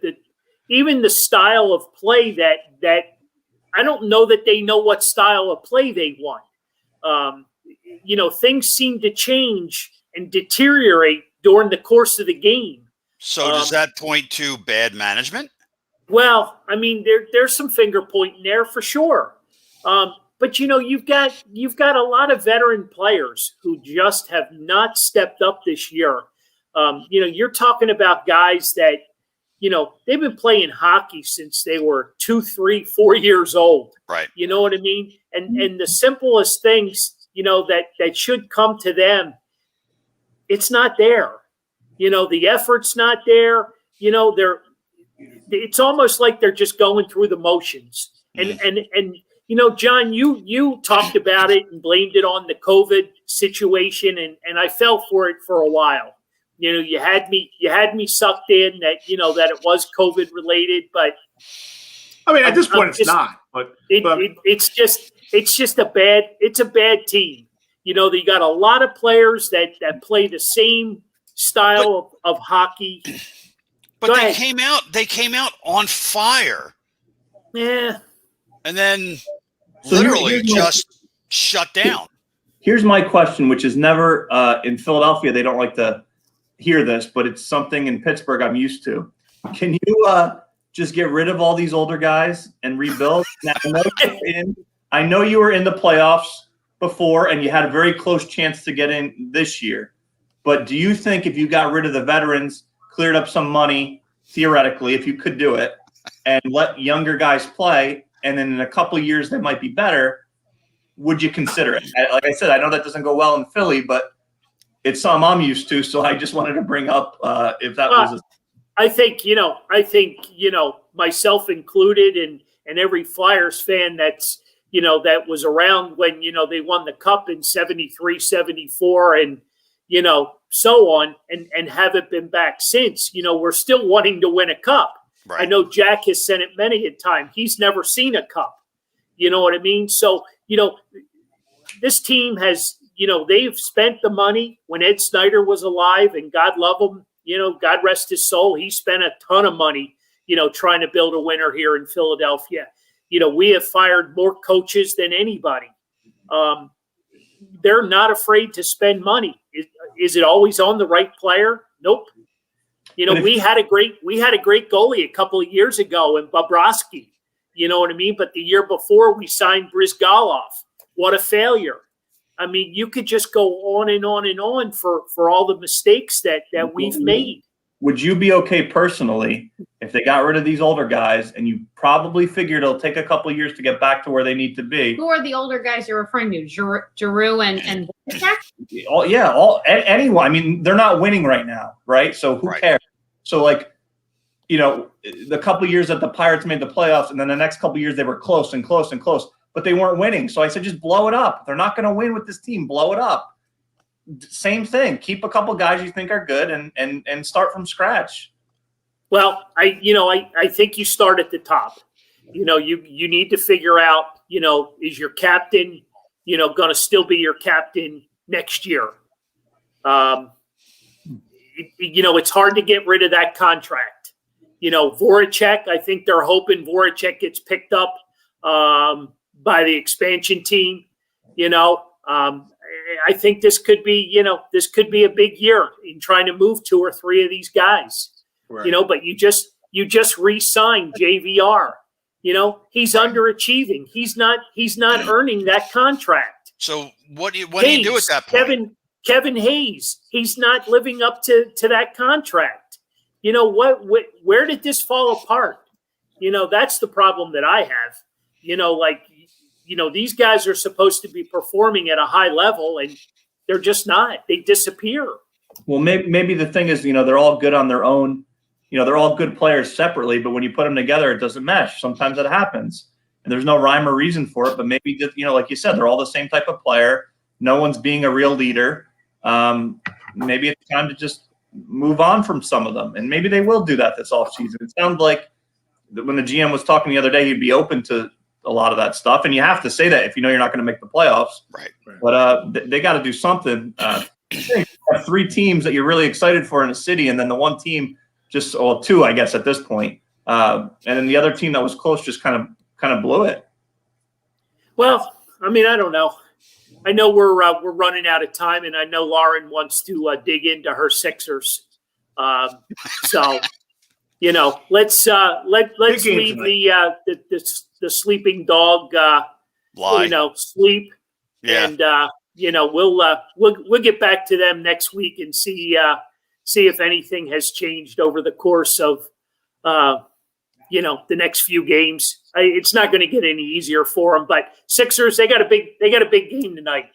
even the style of play that I don't know that they know what style of play they want. Things seem to change and deteriorate during the course of the game. So does that point to bad management? Well, I mean, there's some finger pointing there for sure. But you've got a lot of veteran players who just have not stepped up this year. You're talking about guys that, they've been playing hockey since they were 2, 3, 4 years old. Right. You know what I mean? And the simplest things, that should come to them, it's not there. The effort's not there. It's almost like they're just going through the motions. And John, you talked about it and blamed it on the COVID situation, and I fell for it for a while. You had me sucked in that that it was COVID related, but I mean, at this point, it's not. But it's just a bad team. They got a lot of players that play the same style of hockey. But they came out on fire. Yeah. And then literally just shut down. Here's my question, which is never in Philadelphia, they don't like to hear this, but it's something in Pittsburgh I'm used to. Can you just get rid of all these older guys and rebuild? Now, I know you were in the playoffs before, and you had a very close chance to get in this year. But do you think if you got rid of the veterans, cleared up some money, theoretically, if you could do it, and let younger guys play, and then in a couple of years they might be better, would you consider it? Like I said, I know that doesn't go well in Philly, but it's something I'm used to, so I just wanted to bring up if that was. I think myself included, and every Flyers fan that's that was around when they won the Cup in 73, 74, and so on, and haven't been back since. We're still wanting to win a Cup. Right. I know Jack has said it many a time. He's never seen a Cup. You know what I mean? So this team has. They've spent the money when Ed Snyder was alive, and God love him. God rest his soul. He spent a ton of money, trying to build a winner here in Philadelphia. We have fired more coaches than anybody. They're not afraid to spend money. Is it always on the right player? Nope. We had a great goalie a couple of years ago in Bobrovsky. You know what I mean? But the year before we signed Brizgalov. What a failure. I mean, you could just go on and on and on for all the mistakes that we've made. Would you be okay personally if they got rid of these older guys, and you probably figured it'll take a couple of years to get back to where they need to be? Who are the older guys you're referring to? Giroux and anyone. I mean, they're not winning right now, right? So who cares? So the couple of years that the Pirates made the playoffs, and then the next couple of years they were close and close and close, but they weren't winning. So I said, just blow it up. They're not going to win with this team. Blow it up. Same thing. Keep a couple guys you think are good and start from scratch. Well, I think you start at the top. You need to figure out, is your captain, going to still be your captain next year? It's hard to get rid of that contract. Voracek, I think they're hoping Voracek gets picked up by the expansion team. I think this could be a big year in trying to move 2 or 3 of these guys. Right. But you just re-signed JVR. He's underachieving. He's not earning that contract. So what do you do at that point? Kevin Hayes, he's not living up to that contract. Where did this fall apart? That's the problem that I have. These guys are supposed to be performing at a high level, and they're just not. They disappear. Well, maybe the thing is, they're all good on their own. They're all good players separately, but when you put them together, it doesn't mesh. Sometimes it happens. and there's no rhyme or reason for it. But maybe just, like you said, they're all the same type of player. No one's being a real leader. Maybe it's time to just move on from some of them, and maybe they will do that this offseason. It sounds like when the GM was talking the other day, he'd be open to a lot of that stuff, and you have to say that if you know you're not going to make the playoffs. Right. But they got to do something. You have 3 teams that you're really excited for in a city, and then the one team two, I guess, at this point, and then the other team that was close just kind of blew it. Well, I mean, I don't know. I know we're running out of time, and I know Lauren wants to dig into her Sixers. So, let's leave the sleeping dog, sleep, Yeah. and we'll get back to them next week and see if anything has changed over the course of the next few games. It's not going to get any easier for them, but Sixers, they got a big game tonight.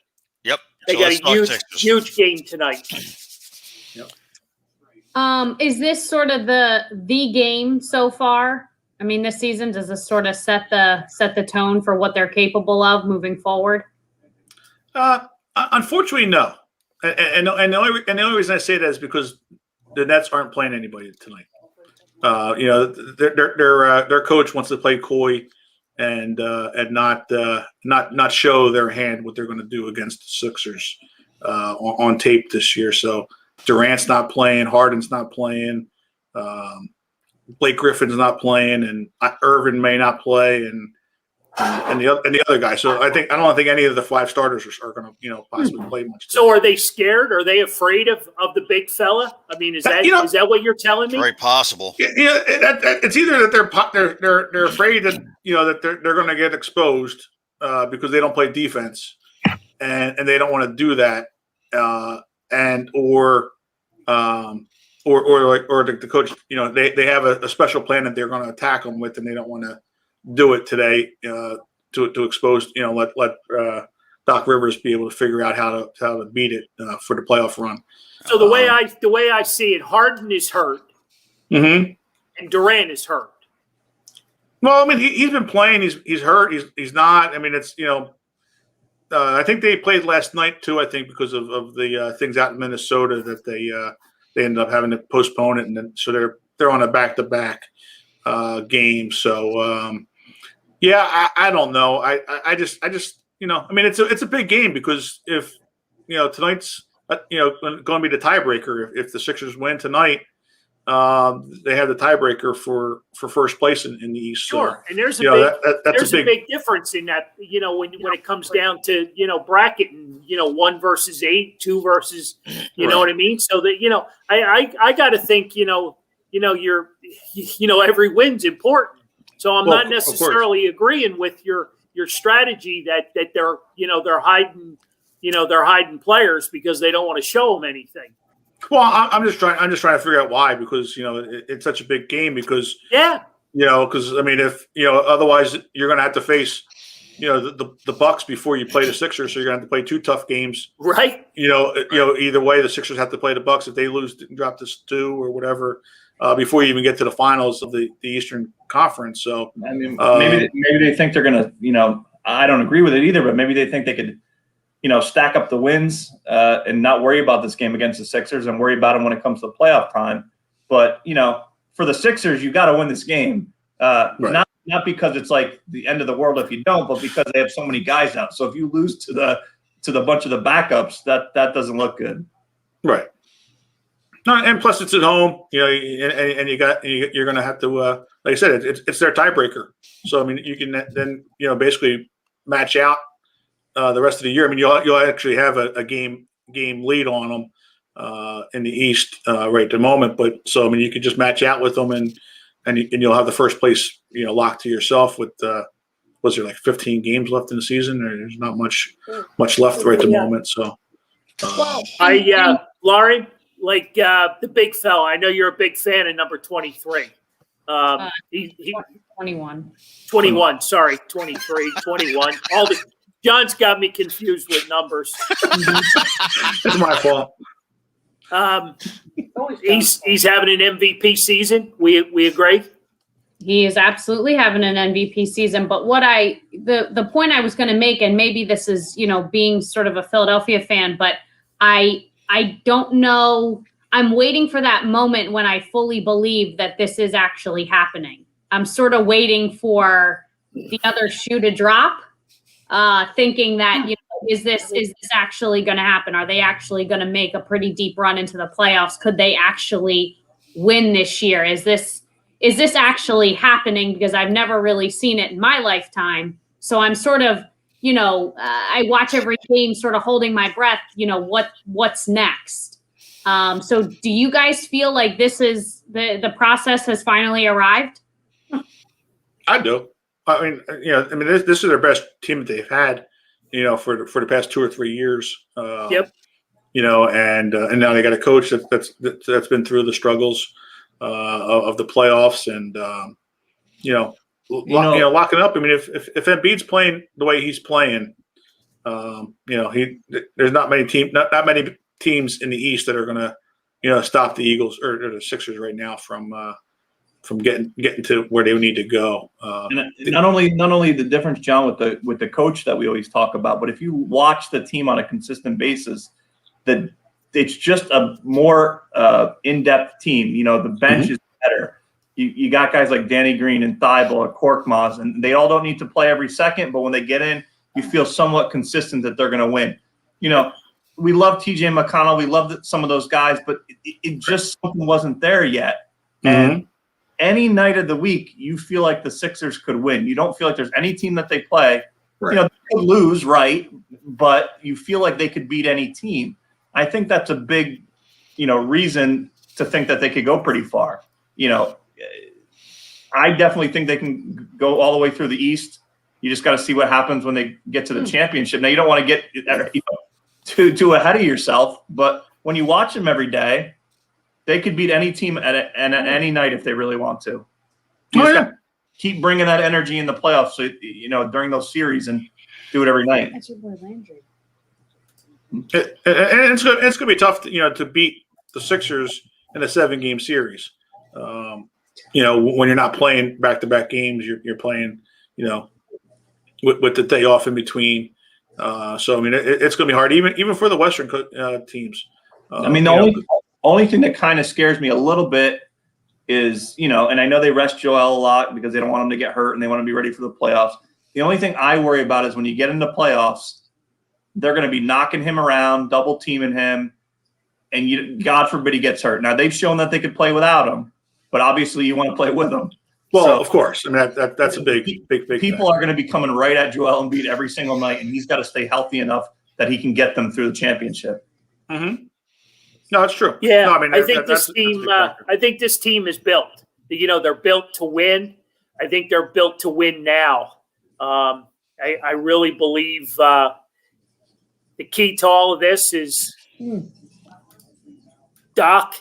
Yep. They So got let's a talk huge game tonight. Is this sort of the game so far? I mean, this season, does this sort of set the tone for what they're capable of moving forward? Unfortunately, no. And the only reason I say that is because the Nets aren't playing anybody tonight. Their coach wants to play coy and not show their hand what they're going to do against the Sixers on tape this year. So Durant's not playing, Harden's not playing, Blake Griffin's not playing, and Irvin may not play, and the other guy. So I don't think any of the 5 starters are going to possibly play much. So are they scared? Are they afraid of the big fella? I mean, is that what you're telling me? Very possible. It's either that they're afraid that that they're going to get exposed because they don't play defense, and they don't want to do that, or the coach, they have a special plan that they're going to attack them with, and they don't want to do it today to expose, let Doc Rivers be able to figure out how to beat it for the playoff run. So the way I see it, Harden is hurt, and Durant is hurt. Well, I mean, he's been playing. He's hurt. He's not. I mean, it's I think they played last night too. I think because of the things out in Minnesota that they ended up having to postpone it, and then so they're on a back-to-back game. So I don't know. I just I mean, it's a big game because if tonight's going to be the tiebreaker. If the Sixers win tonight, they have the tiebreaker for first place in the East. Sure, so, and there's a big difference in that. When it comes down to bracketing, 1 versus 8, 2 versus, know what I mean. So that I got to think you're every win's important. So I'm not necessarily agreeing with your strategy that they're hiding they're hiding players because they don't want to show them anything. Well, I'm just trying to figure out why, because it's such a big game. Because because I mean, if otherwise you're going to have to face the Bucks before you play the Sixers, so you're going to have to play 2 tough games, right? Either way, the Sixers have to play the Bucks if they lose, drop this 2 or whatever before you even get to the finals of the Eastern Conference. So I mean, maybe they think they're going to I don't agree with it either, but maybe they think they could stack up the wins and not worry about this game against the Sixers and worry about them when it comes to playoff time. But, for the Sixers, you got to win this game, right. not because it's like the end of the world if you don't, but because they have so many guys out. So if you lose to the bunch of the backups, that doesn't look good. Right. No, and plus it's at home, and you're going to have to, like I said, it's their tiebreaker. So, I mean, you can then, basically match out the rest of the year. I mean, you'll actually have a game lead on them in the East right at the moment. But so I mean, you could just match out with them, and you'll have the first place locked to yourself. With was there like 15 games left in the season? Or there's not much left right at the moment. So Laurie, like the big fella. I know you're a big fan of number 23. He 21. 21. Sorry, 23, 21. John's got me confused with numbers. It's my fault. He's having an MVP season. We agree. He is absolutely having an MVP season. But the point I was going to make, and maybe this is, being sort of a Philadelphia fan, but I don't know. I'm waiting for that moment when I fully believe that this is actually happening. I'm sort of waiting for the other shoe to drop, thinking that, is this actually going to happen? Are they actually going to make a pretty deep run into the playoffs? Could they actually win this year? Is this actually happening? Because I've never really seen it in my lifetime. So I'm sort of, I watch every game sort of holding my breath, what's next? So do you guys feel like this is the process has finally arrived? I do. I mean, this is their best team that they've had, for the past 2 or 3 years. Yep. And now they got a coach that's been through the struggles of the playoffs, and locking up. I mean, if Embiid's playing the way he's playing, there's not many teams in the East that are going to, stop the Eagles or the Sixers right now from getting to where they need to go. And not only the difference, John, with the coach that we always talk about, but if you watch the team on a consistent basis, that it's just a more in-depth team. The bench is better. You got guys like Danny Green and Thibault and Korkmaz, and they all don't need to play every second, but when they get in, you feel somewhat consistent that they're going to win. We love TJ McConnell. We love some of those guys, but it just something wasn't there yet. And any night of the week, you feel like the Sixers could win. You don't feel like there's any team that they play. Right. They could lose, right? But you feel like they could beat any team. I think that's a big, reason to think that they could go pretty far. I definitely think they can go all the way through the East. You just got to see what happens when they get to the championship. Now, you don't want to get too ahead of yourself, but when you watch them every day, they could beat any team at any night if they really want to. You just gotta keep bringing that energy in the playoffs, so, during those series, and do it every night. That's your boy Landry. And it's going to be tough, to beat the Sixers in a 7-game series. When you're not playing back-to-back games, you're playing, with the day off in between. So I mean, it's going to be hard, even for the Western teams. The only thing that kind of scares me a little bit is, and I know they rest Joel a lot because they don't want him to get hurt and they want to be ready for the playoffs. The only thing I worry about is when you get into playoffs, they're going to be knocking him around, double teaming him, and God forbid he gets hurt. Now, they've shown that they could play without him, but obviously you want to play with him. Well, So, of course. I mean, that's a big people are going to be coming right at Joel Embiid every single night, and he's got to stay healthy enough that he can get them through the championship. Mm-hmm. No, it's true. Yeah, no, I mean, I think this team. I think this team is built. They're built to win. I think they're built to win now. I really believe the key to all of this is Doc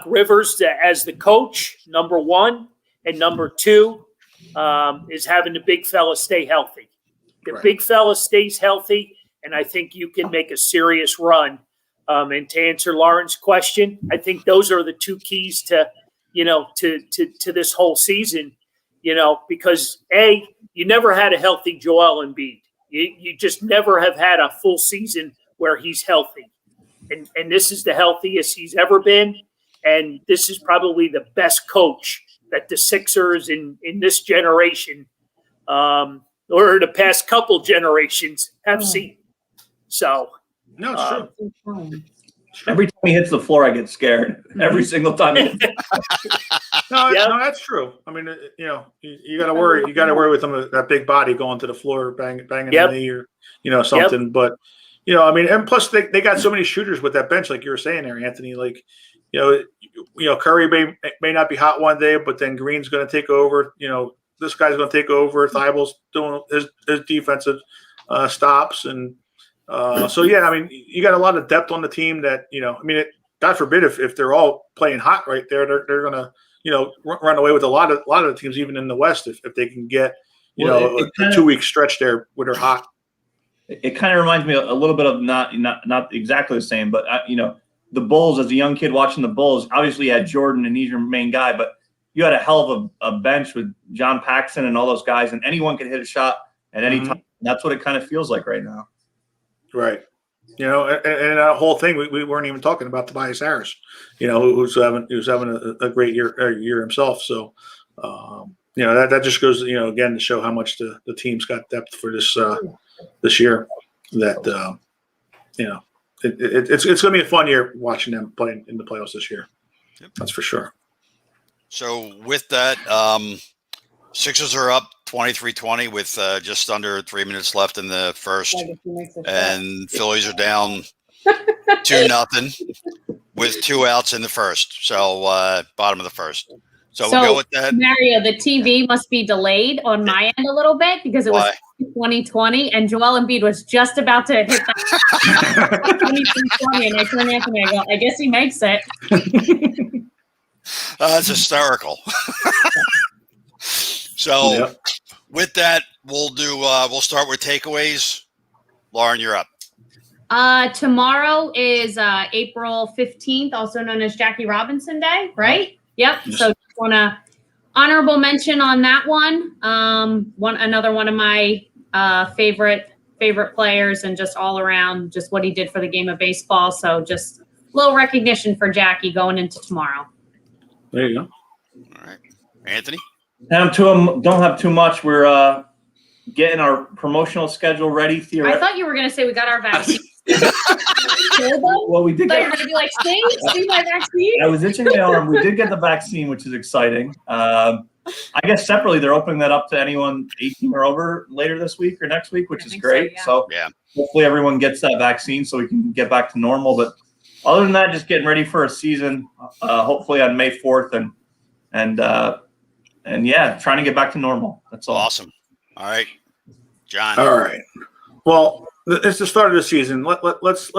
Rivers as the coach, number one, and number two is having the big fella stay healthy. The big fella stays healthy, and I think you can make a serious run. And to answer Lauren's question, I think those are the two keys to this whole season. Because you never had a healthy Joel Embiid. You just never have had a full season where he's healthy. And this is the healthiest he's ever been. And this is probably the best coach that the Sixers in this generation or the past couple generations have seen. So. No, it's true. Every time he hits the floor, I get scared. Every single time. No, that's true. I mean, you got to worry. You got to worry with that big body going to the floor, banging the knee or something. Yep. But I mean, and plus they got so many shooters with that bench, like you were saying there, Anthony. Like, Curry may not be hot one day, but then Green's going to take over. This guy's going to take over. Thibault's doing his defensive stops and. So I mean, you got a lot of depth on the team that, God forbid if they're all playing hot right there, they're going to, run away with a lot of the teams, even in the West, if they can get, a 2-week stretch there where they're hot. It kind of reminds me a little bit of not exactly the same, but the Bulls, as a young kid watching the Bulls, obviously you had Jordan and he's your main guy, but you had a hell of a bench with John Paxson and all those guys, and anyone could hit a shot at any time. That's what it kind of feels like right now. Right. You know, and that whole thing, we weren't even talking about Tobias Harris, you know, who's having a great year himself. So, you know, that just goes, you know, again, to show how much the team's got depth for this year. That you know, it's going to be a fun year watching them play in the playoffs this year. Yep. That's for sure. So with that, Sixers are up 23-20 with just under 3 minutes left in the first, and Phillies are down 2-0 with 2 outs in the first. So bottom of the first. So we'll go with that. Mario, the TV must be delayed on my end a little bit because it was 2020, and Joel Embiid was just about to hit that 2020, and I turned Anthony. I go, I guess he makes it. That's hysterical. So with that, we'll start with takeaways. Lauren, you're up. Tomorrow is April 15th, also known as Jackie Robinson Day, right? Yep. Yes. So just want to honorable mention on that one. Another one of my favorite players, and just all around just what he did for the game of baseball. So just a little recognition for Jackie going into tomorrow. There you go. All right. Anthony? Don't have too much. We're getting our promotional schedule ready. I thought you were going to say we got our vaccine. Well, we did. I thought you were going to be like, see my vaccine? I was itching my arm. We did get the vaccine, which is exciting. I guess separately, they're opening that up to anyone 18 or over later this week or next week, which is great. So hopefully everyone gets that vaccine so we can get back to normal. But other than that, just getting ready for a season, hopefully on May 4th, and yeah, trying to get back to normal. That's all. Awesome. All right, John. All right. Well, it's the start of the season. Let's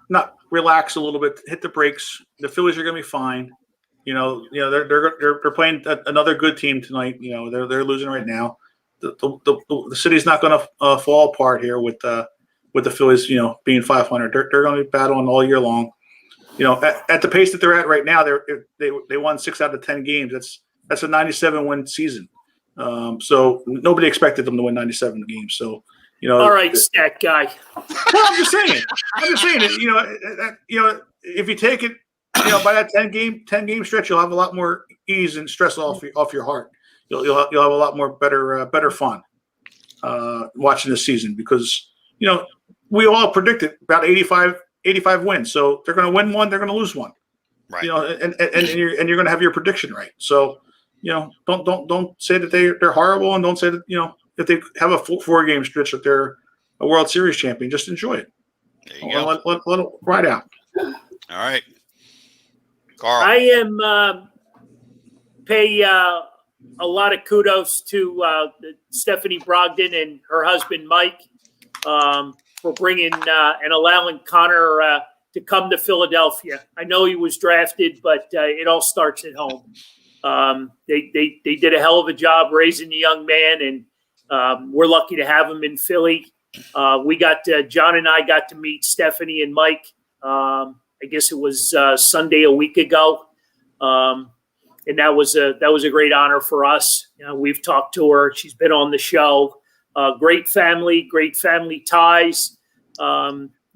not relax a little bit. Hit the brakes. The Phillies are going to be fine. You know they're playing another good team tonight. You know they're losing right now. The city's not going to fall apart here with the Phillies. You know, being 500. They're going to be battling all year long. You know, at the pace that they're at right now, they won 6 out of 10 games. That's a 97-win season. So nobody expected them to win 97 games. So, you know. All right, stat guy. Well, I'm just saying. You know, if you take it, you know, by that 10 game stretch, you'll have a lot more ease and stress off your heart. You'll have a lot more better fun watching this season, because you know we all predicted about 85 wins. So they're going to win one, they're going to lose one. Right. You know, and you're going to have your prediction right. So, you know, don't say that they're horrible, and don't say that, you know, if they have a 4-game stretch that they're a World Series champion. Just enjoy it. There you go. Let it ride out. All right, Carl. I am pay a lot of kudos to Stephanie Brogdon and her husband Mike for bringing and allowing Connor to come to Philadelphia. I know he was drafted, but it all starts at home. They did a hell of a job raising the young man, and we're lucky to have him in Philly. John and I got to meet Stephanie and Mike. I guess it was Sunday a week ago, and that was a great honor for us. You know, we've talked to her; she's been on the show. Great family ties.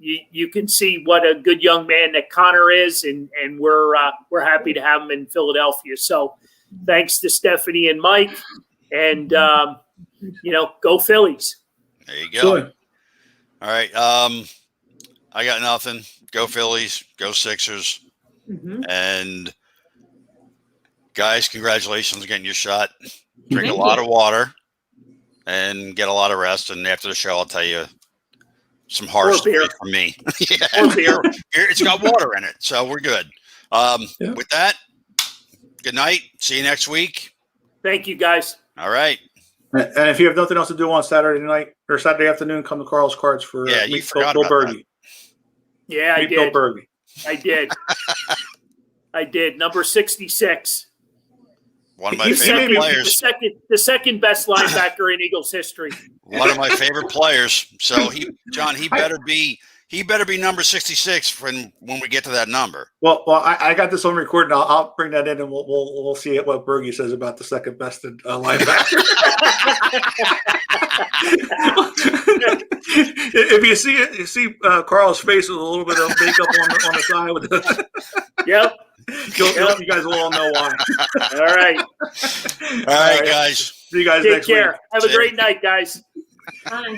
You can see what a good young man that Connor is, and we're happy to have him in Philadelphia. So, thanks to Stephanie and Mike, and you know, go Phillies. There you go. Sure. All right. I got nothing. Go Phillies. Go Sixers. Mm-hmm. And guys, congratulations on getting your shot. Drink Thank a lot you. of water and get a lot of rest. And after the show, I'll tell you some harsh Or beer. stories from me. Or beer. It's got water in it, so we're good. With that, good night. See you next week. Thank you, guys. All right. And if you have nothing else to do on Saturday night or Saturday afternoon, come to Carl's Cards for Yeah, you meet forgot Bill about that. Berge. Yeah, I Meet Bill did. Berge. I did. I did. Number 66. One of my You favorite see, players. The second best linebacker in Eagles history. One of my favorite players. So he better be he better be number 66 when we get to that number. Well, I got this on recording. I'll bring that in, and we'll see what Bergie says about the second best linebacker. If you see Carl's face with a little bit of makeup on the side with the. Yep. You guys will all know why. All right. All right, guys. See you guys Take next week. care. Have a great night, guys. Bye.